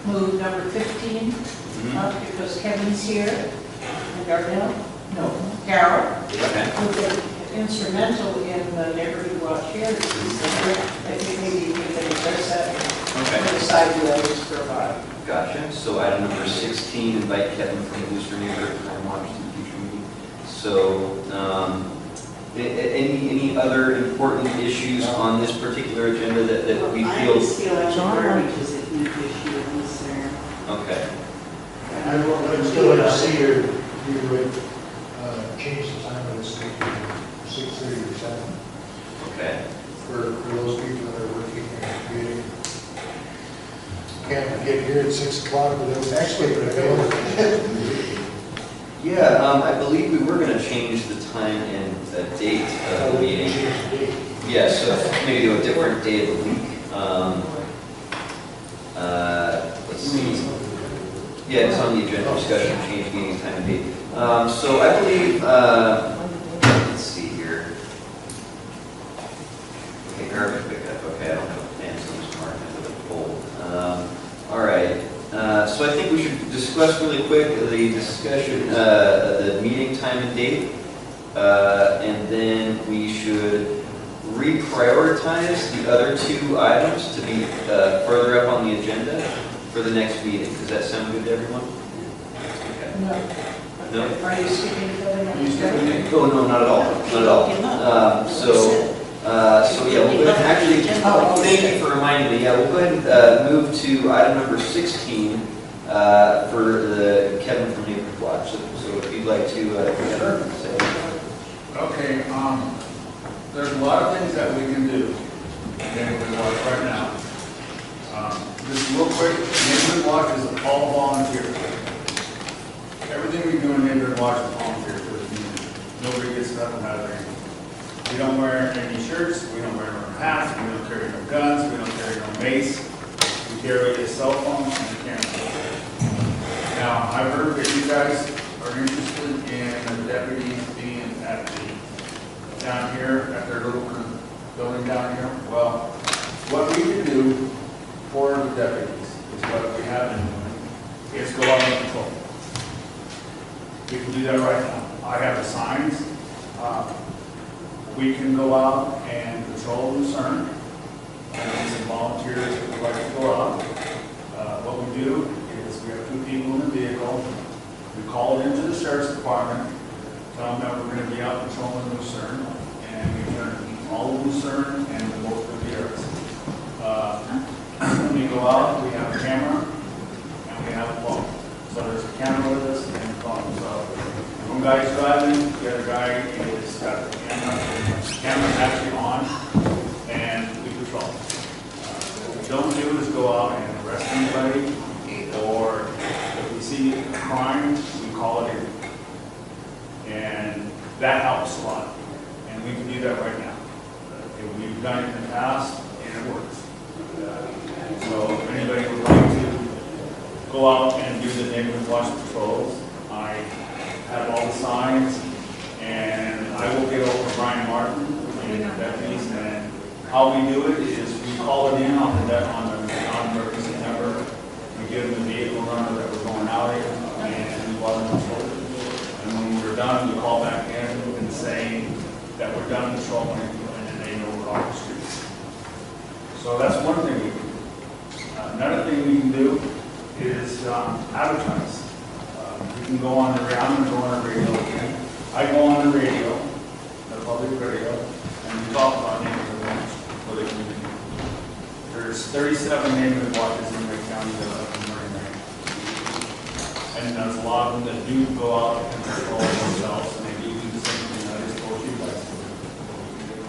move number 15 up because Kevin's here and Darnell, no, Carol, Okay. who've been instrumental in the neighborhood watch here. I think maybe we can address that. Okay. Decide who else for a while. Gotcha. So item number 16, invite Kevin from the Lucerne neighborhood and watch the future meeting. So, any other important issues on this particular agenda that we I feel? just feel like garbage is a huge issue in this area. Okay. I'd still like to see you would change the time of this to 6:30 or 7 Okay. for those people that are working and commuting. Can't get here at 6 o'clock, but it was actually available. Yeah, I believe we were going to change the time and date of the meeting. Yeah, so maybe do a different day of the week. Let's see. Yeah, it's on the agenda, discussion, change meeting time and date. So I believe, let's see here. Okay, garbage pickup, okay, I don't have a plan, so I'm just marking it with a poll. All right, so I think we should discuss really quick the discussion, the meeting time and date. And then we should reprioritize the other two items to be further up on the agenda for the next meeting. Does that sound good to everyone? Okay. No. No? Are you skipping Kevin? Oh, no, not at all, not at all. So yeah, we'll go ahead and actually, thank you for reminding me. Yeah, we'll go ahead and move to item number 16 for the Kevin from Neighborhood Watch. So if you'd like to, Kevin, say. Okay, there's a lot of things that we can do in Neighborhood Watch right now. Just real quick, Neighborhood Watch is all volunteer. Everything we do in Neighborhood Watch is volunteer for the community. Nobody gets nothing out of it. We don't wear any shirts, we don't wear no hats, we don't carry no guns, we don't carry no mace. We carry a cell phone and a camera. Now, I've heard that you guys are interested in the deputies being at the, down here, at their little building down here. Well, what we can do for the deputies is what we have been doing, is go out on patrol. We can do that right now. I have the signs. We can go out and patrol Lucerne. And some volunteers that would like to go out. What we do is we have 2 people in the vehicle. We call it into the sheriff's department, tell them that we're going to be out patrolling Lucerne, and we turn all of Lucerne and most of the areas. When we go out, we have a camera and we have a phone. So there's a camera with us and a phone. So one guy's driving, the other guy is got the camera. The camera's actually on, and we patrol. What we don't do is go out and arrest anybody, or if we see a crime, we call it in. And that helps a lot. And we can do that right now. We've done it in the past, and it works. So if anybody would like to go out and do the neighborhood watch patrols, I have all the signs, and I will get over to Brian Martin and the deputies, and how we do it is we call it in on the non-emergency number, we give them the vehicle number that we're going out in, and we walk them patrol. And when we're done, we call back in and say that we're done patrolling, and then they know we're off the streets. So that's one thing we can do. Another thing we can do is advertise. We can go on the radio. I'm going to go on the radio again. I go on the radio, the public radio, and we talk about neighborhood watch for the community. There's 37 neighborhood watches in the county that are up and running right now. And there's a lot of them that do go out and patrol themselves, and they do the same thing I just told you guys to do.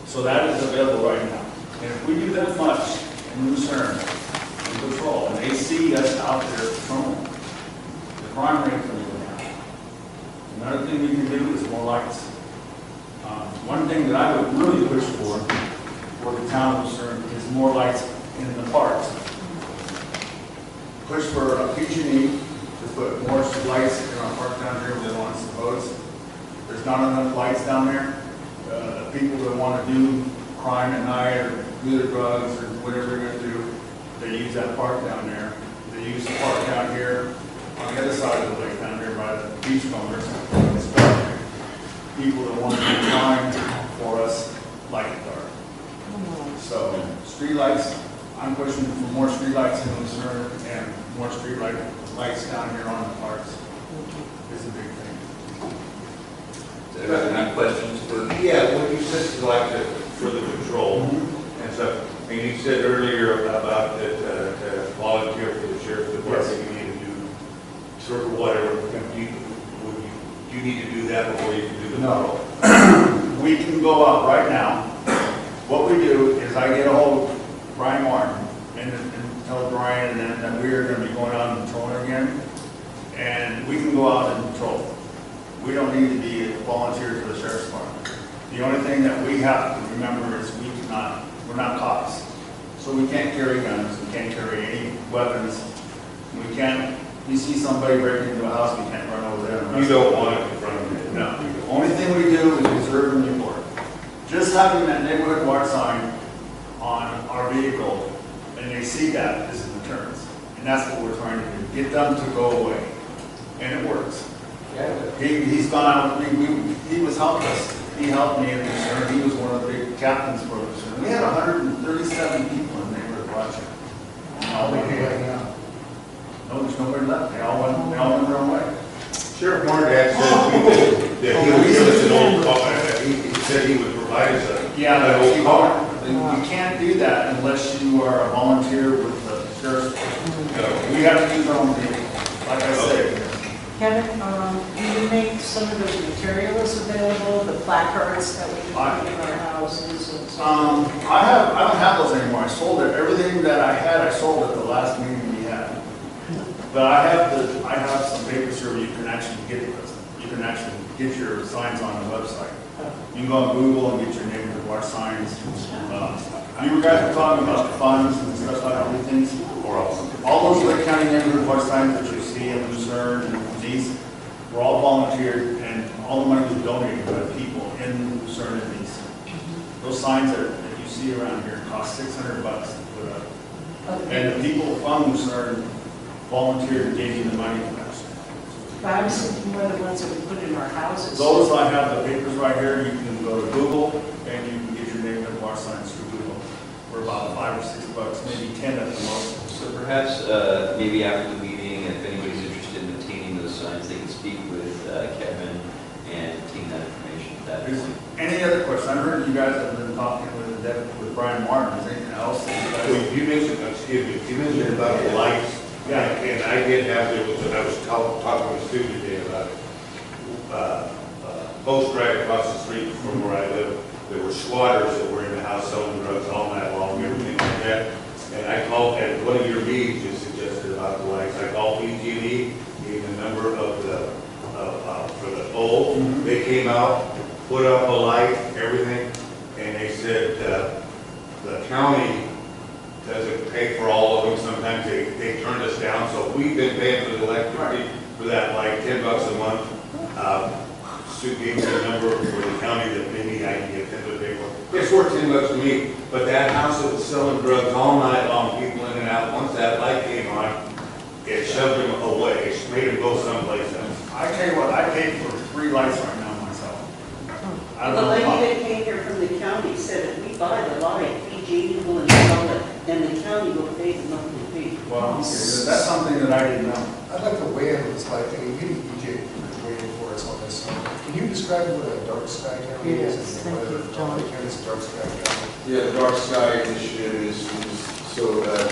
So that is available right now. And if we do that much in Lucerne, in patrol, and they see us out there patrolling, the crime rate will go down. Another thing we can do is more lights. One thing that I would really push for the town of Lucerne is more lights in the parks. Push for a PG&E to put more lights in our park down here where they want us to pose. There's not enough lights down there. The people that want to do crime at night or do their drugs or whatever they're going to do, they use that park down there. They use the park down here on the other side of the lake down there by the beachcombers. It's dark. People that want to do crime for us like it dark. So streetlights, I'm pushing for more streetlights in Lucerne and more lights down here on the parks is a big thing. Does everyone have questions for? Yeah, what you said is like for the control and stuff. And you said earlier about that volunteer for the sheriff's department, you need to do sort of whatever. Do you need to do that before you can do the No. We can go out right now. What we do is I get a hold of Brian Martin and tell Brian and then that we are going to be going out and patrolling again. And we can go out and patrol. We don't need to be volunteers for the sheriff's department. The only thing that we have to remember is we're not cops. So we can't carry guns, we can't carry any weapons. We see somebody breaking into a house, we can't run over there. You don't want it in front of me. No. The only thing we do is reserve and report. Just having that neighborhood watch sign on our vehicle, and they see that, this is deterrence. And that's what we're trying to do, get them to go away. And it works. He's gone out with me, he was helping us. He helped me in Lucerne. He was one of the big captains for Lucerne. We had 137 people in the neighborhood watching. How many do you have now? No, there's nobody left. They all went their own way. Sheriff Martin had said that he would give us an old car. He said he would provide us Yeah, an old car. you can't do that unless you are a volunteer with the sheriff's. We have to use our own vehicle, like I said. Kevin, do you make some of those materials available, the placards that we can put in our houses and so on? I don't have those anymore. I sold it. Everything that I had, I sold at the last meeting we had. But I have some papers here where you can actually get this. You can actually get your signs on the website. You can go on Google and get your neighborhood watch signs. You guys were talking about the funds and stuff like everything. All those Lake County neighborhood watch signs that you see in Lucerne and these were all volunteered, and all the money was donated by the people in Lucerne and these. Those signs that you see around here cost $600 to put up. And the people from Lucerne volunteered and gave you the money for that. But I was thinking more the ones that we put in our houses. Those, I have the papers right here. You can go to Google and you can get your neighborhood watch signs through Google for about $5 or $6, maybe 10 at the most. So perhaps, maybe after the meeting, if anybody's interested in obtaining those signs, they can speak with Kevin and obtain that information at that point. Any other questions? I heard you guys have been talking with Brian Martin. Is there anything else? Well, you mentioned, excuse me, you mentioned about the lights. Yeah. And I did have, I was talking with Stu today about it. Post right across the street from where I live, there were squatters that were in the house selling drugs all night long, everything like that. And I called, and one of your meetings you suggested about the lights. I called PG&E, gave the number of the, for the pole. Mm-hmm. They came out, put up a light, everything, and they said, the county doesn't pay for all of them. Sometimes they turned us down, so we've been paying for the electricity for that light, $10 a month. Sue gave me a number for the county that maybe I can get them to pay for. It's worth $10 to me, but that house that was selling drugs all night long, people in and out, once that light came on, it shoved them away. It made them go someplace else. I tell you what, I paid for 3 lights right now myself. I don't The know lady how. that came here from the county said if we buy the light, PG&E will install it, and the county will pay the monthly fee. Well, that's something that I didn't know. I'd like to weigh in on this light thing. Maybe EJ is waiting for us on this. Can you describe what a dark sky county is? Yes, And thank you, whether John. Lake County is a dark sky county? Yeah, the Dark Sky Initiative is so that,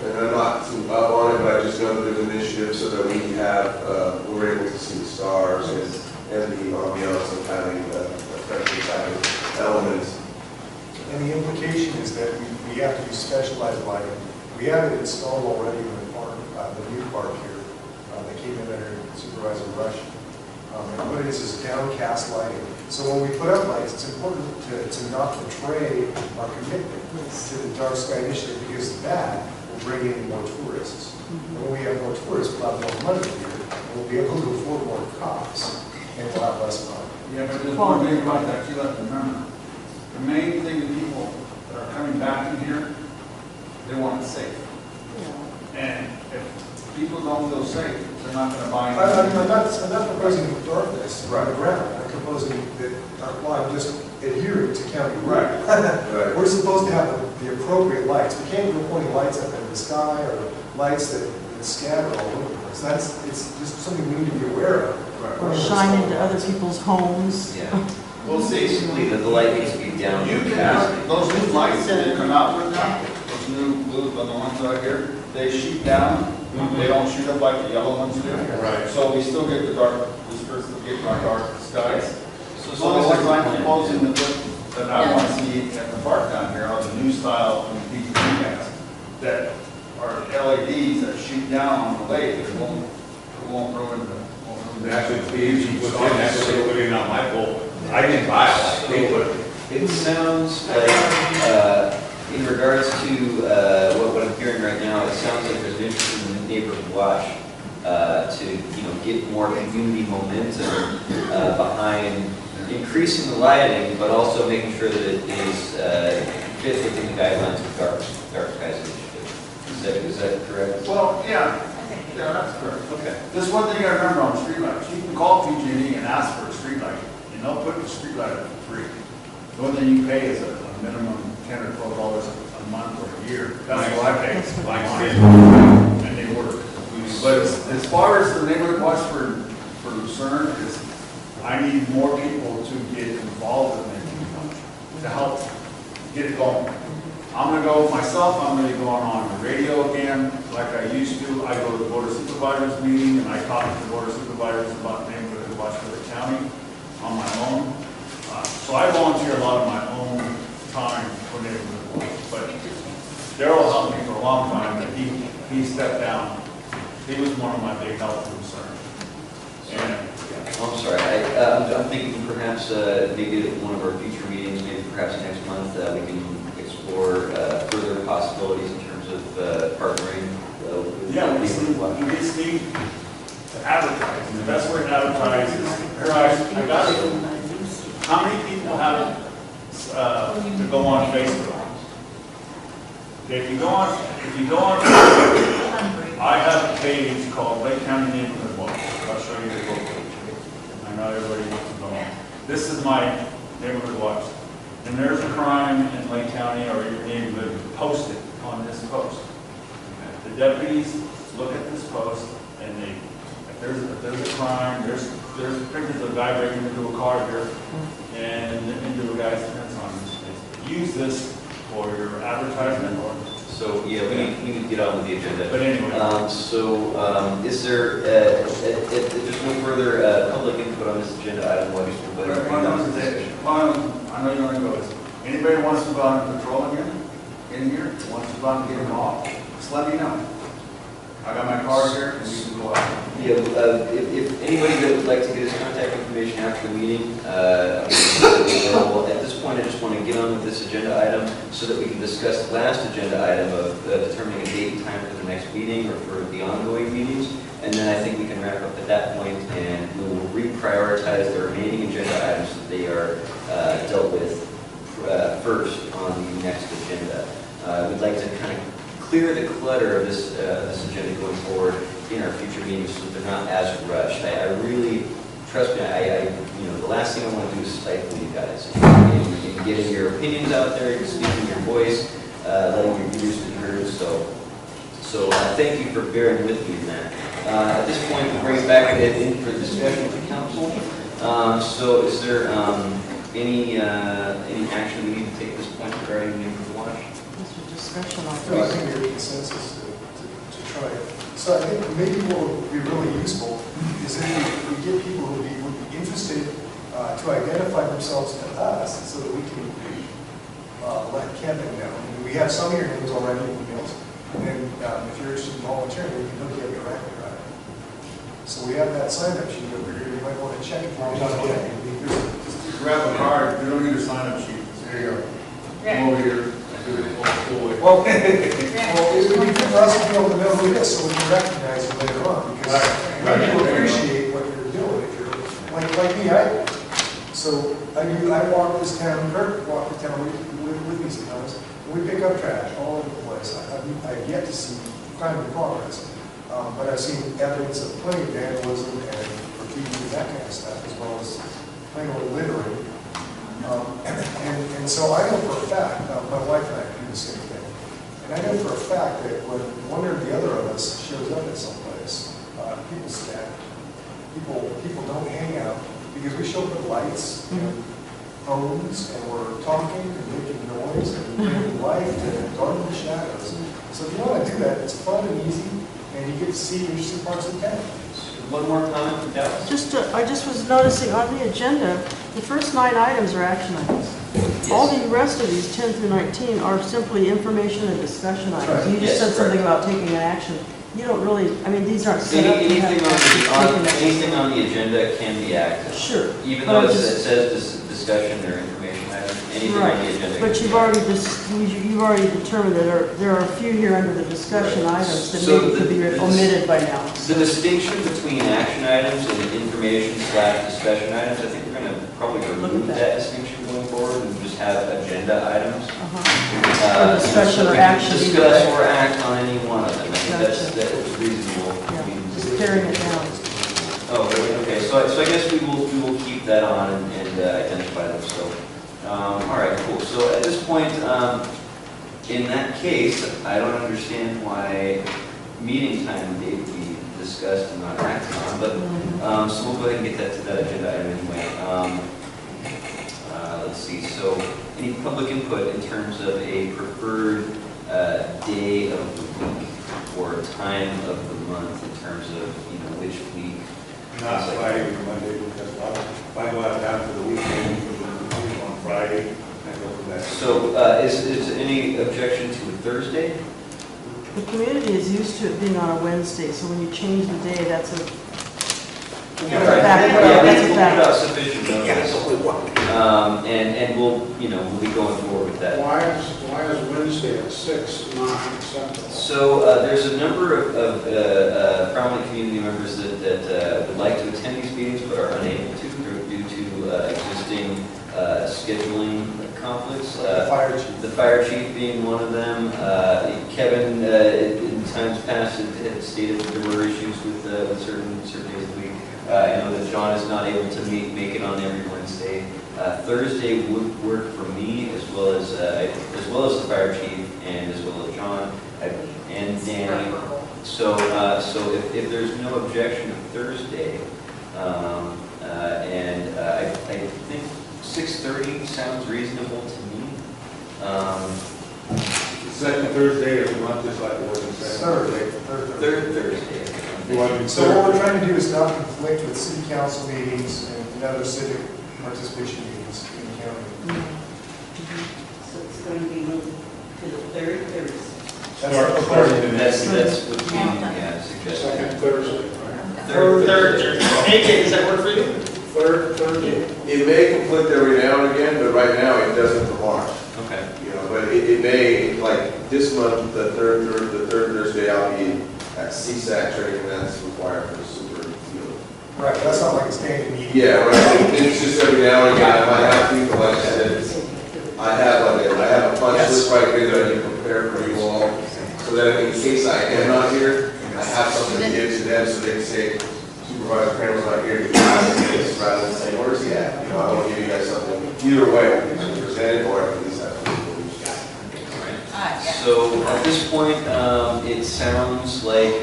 and I'm not too up on it, but I just know that there's an initiative so that we have, we're able to see the stars and the ambiance of having effective kind of elements. And the implication is that we have to do specialized lighting. We have it installed already in the park, the new park here. They came in under Supervisor Rush. And what it is downcast lighting. So when we put up lights, it's important to not betray our commitment to the dark sky initiative, because that will bring in more tourists. And when we have more tourists, we'll have more money here, and we'll be able to afford more costs, and we'll have less fun. Yeah, but there's one thing about that you have to remember. The main thing that people that are coming back in here, they want it safe. And if people don't feel safe, they're not going to buy anything. I'm not proposing darkness on the ground. I'm proposing that, well, I'm just adhering to county rule. Right. We're supposed to have the appropriate lights. We can't be pointing lights up in the sky or lights that scatter all over the place. It's just something we need to be aware of. Or shine into other people's homes. Yeah. Well, basically, the light needs to be down. You can have those new lights that they come out with now, those new blues on the ones out here, they shoot down. They don't shoot up like the yellow ones do. Right. So we still get the dark, we still get our dark skies. So So the ones I'm proposing to put, that I want to see at the park down here are the new style from PG gas that are LEDs that shoot down on the lake. It won't ruin the. Actually, it's easy, within, actually, put in on my pole. I didn't buy it, like, they put it. It sounds like, in regards to what I'm hearing right now, it sounds like there's an interest in the neighborhood watch to get more community momentum behind increasing the lighting, but also making sure that it is fit within the guidelines of dark skies initiative. Is that correct? Well, yeah, that's correct. Okay. There's one thing I remember on streetlights. You can call PG&E and ask for a streetlight, and they'll put the streetlight up for free. The only thing you pay is a minimum $10 or $12 a month or a year. That's what I pay. And they work. But as far as the neighborhood watch for Lucerne, is I need more people to get involved in it to help get it going. I'm going to go myself, I'm going to be going on the radio again, like I used to. I go to the Board of Supervisors meeting, and I talk to the Board of Supervisors about neighborhood watch for the county on my own. So I volunteer a lot of my own time for neighborhood watch. But Daryl helped me for a long time, but he stepped down. He was one of my big help concerns. And I'm sorry, I'm thinking perhaps maybe at one of our future meetings, maybe perhaps next month, we can explore further possibilities in terms of partnering with we neighborhood just need to advertise. And the best way to advertise is, I got it. How many people have to go on Facebook? Okay, if you go on Facebook, I have a page called Lake County Neighborhood Watch. I'll show you the local page. I know everybody wants to go on. This is my neighborhood watch. And there's a crime in Lake County or your neighborhood, post it on this post. The deputies look at this post and if there's a crime, there's pictures of a guy breaking into a car here and into a guy's fence on this. Use this for your advertisement or. So, yeah, we need to get on with the agenda. But anyway. Is there, just one further public input on this agenda item? What I know you want to go. Anybody wants to go out and patrol again? In here? Wants to go out and get them off? Just let me know. I got my car here and we can go out. Yeah, if anybody that would like to get his contact information after the meeting, available. At this point, I just want to get on with this agenda item so that we can discuss the last agenda item of determining a date and time for the next meeting or for the ongoing meetings. And then I think we can wrap up at that point and we will reprioritize the remaining agenda items that they are dealt with first on the next agenda. We'd like to kind of clear the clutter of this agenda going forward in our future meetings so that they're not as rushed. I really, trust me, the last thing I want to do is stifle you guys. And getting your opinions out there, speaking your voice, letting your views be heard. So thank you for bearing with me in that. At this point, we'll bring it back in for discussion with the council. So is there any action we need to take at this point regarding the neighborhood watch? Discussion on I think there's consensus to try it. So I think maybe what would be really useful is if we get people who would be interested to identify themselves to us so that we can let Kevin know. I mean, we have some of your names already in emails, and if you're interested in volunteering, we can hook you up directly, right? So we have that sign-up sheet over here, you might want to check. Grab a card, you don't need a sign-up sheet. There you go. Come over here, do it old school way. Well, it would be good for us to be able to know who it is, so we can recognize it later on, because people appreciate what you're doing. If you're, like me, I walk this town, Kurt walked the town with me sometimes, and we pick up trash all over the place. I've yet to see crime in progress, but I've seen evidence of plenty of vandalism and graffiti and that kind of stuff, as well as plain old littering. And so I know for a fact, my wife and I do the same thing, and I know for a fact that when one or the other of us shows up at some place, people scatter. People don't hang out because we show up with lights and phones, and we're talking and making noise and making light and dark in the shadows. So if you want to do that, it's fun and easy, and you get to see interesting parts of town. One more comment from Dallas? I just was noticing on the agenda, the first 9 items are action items. All the rest of these, 10 through 19, are simply information and discussion items. You just said something about taking an action. You don't really, I mean, these aren't set up to have Anything on the agenda can be acted. Sure. Even though it says discussion or information items, anything on the agenda. But you've already determined that there are a few here under the discussion items that maybe could be omitted by now. The distinction between action items and information/discussion items, I think we're going to probably remove that distinction going forward and just have agenda items. Or discussion or action. Discuss or act on any one of them. I think that's reasonable. I mean, Just tearing it down. Oh, really? Okay, so I guess we will keep that on and identify them, so. All right, cool. So at this point, in that case, I don't understand why meeting time may be discussed and not acted on, but, so we'll go ahead and get that to that agenda item anyway. Let's see, so any public input in terms of a preferred day of the week or time of the month in terms of, which week? Not Friday or Monday, because if I go out of town for the weekend, on Friday, I go for that. So is any objection to a Thursday? The community is used to it being on a Wednesday, so when you change the day, that's a fact. We'll put out sufficient notice. And we'll be going forward with that. Why is Wednesday at 6 not acceptable? So there's a number of prominent community members that would like to attend these meetings but are unable to due to existing scheduling conflicts. The fire chief being one of them. Kevin, in times past, had stated that there were issues with certain days of the week. I know that John is not able to make it on every Wednesday. Thursday would work for me as well as the fire chief and as well as John and Danny. So if there's no objection to Thursday, and I think 6:30 sounds reasonable to me. Second Thursday of the month, just like it was in Third Thursday. So what we're trying to do is not conflict with city council meetings and other civic participation meetings in the county. So it's going to be moved to the third Thursday. That's what we suggested. Second Thursday, right? Third Thursday. AK, does that work for you? Third Thursday. It may conflict every now and again, but right now it doesn't for March. Okay. But it may, like this month, the third Thursday, I'll be at CSAC training, and that's required for the super field. Right, but that's not like a standing meeting. Yeah, right. It's just every now and again, I might have people, like I said, I have a punch list right here that I can prepare for you all, so that in case I am not here, I have something to give to them, so they can say, Supervisor Kramer's not here, rather than saying, where's he at? I want to give you guys something, either way, I can present it, or I can at least have something. So at this point, it sounds like,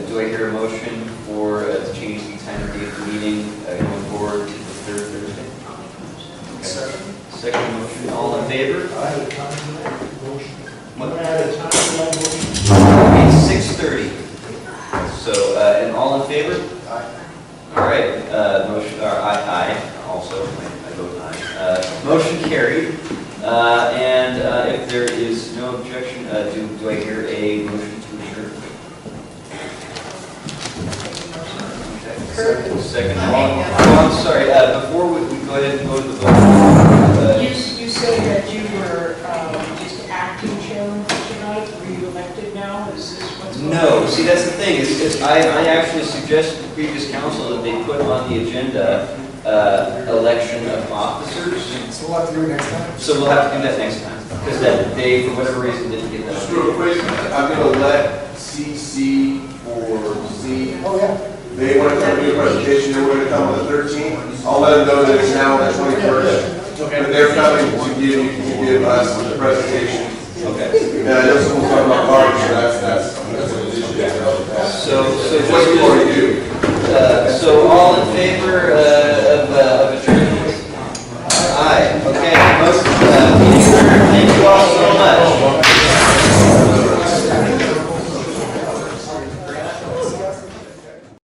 do I hear a motion for to change the time of the meeting going forward to the third Thursday? Okay. Second motion, all in favor? I had a time for that motion. What? I had a time for that motion. It's 6:30. So, and all in favor? Aye. All right, motion, aye, also, I vote aye. Motion carried. And if there is no objection, do I hear a motion to adjourn? Second. Oh, I'm sorry, before we go ahead and go to the vote. You said that you were just acting chairman for tonight. Were you elected now? Is this what's going on? No, see, that's the thing, is I actually suggested to the previous council that they put on the agenda, election of officers. So we'll have to do it next time. So we'll have to do that next time, because that they, for whatever reason, didn't get that. Just real quick, I'm gonna let CC or Z, Oh, yeah. they want to come do a presentation, they want to come on the 13th. I'll let them know that it's now the 21st. But they're coming to give us the presentation. Okay. And I know someone's talking about parties, so that's an addition. So What do you want to do? So all in favor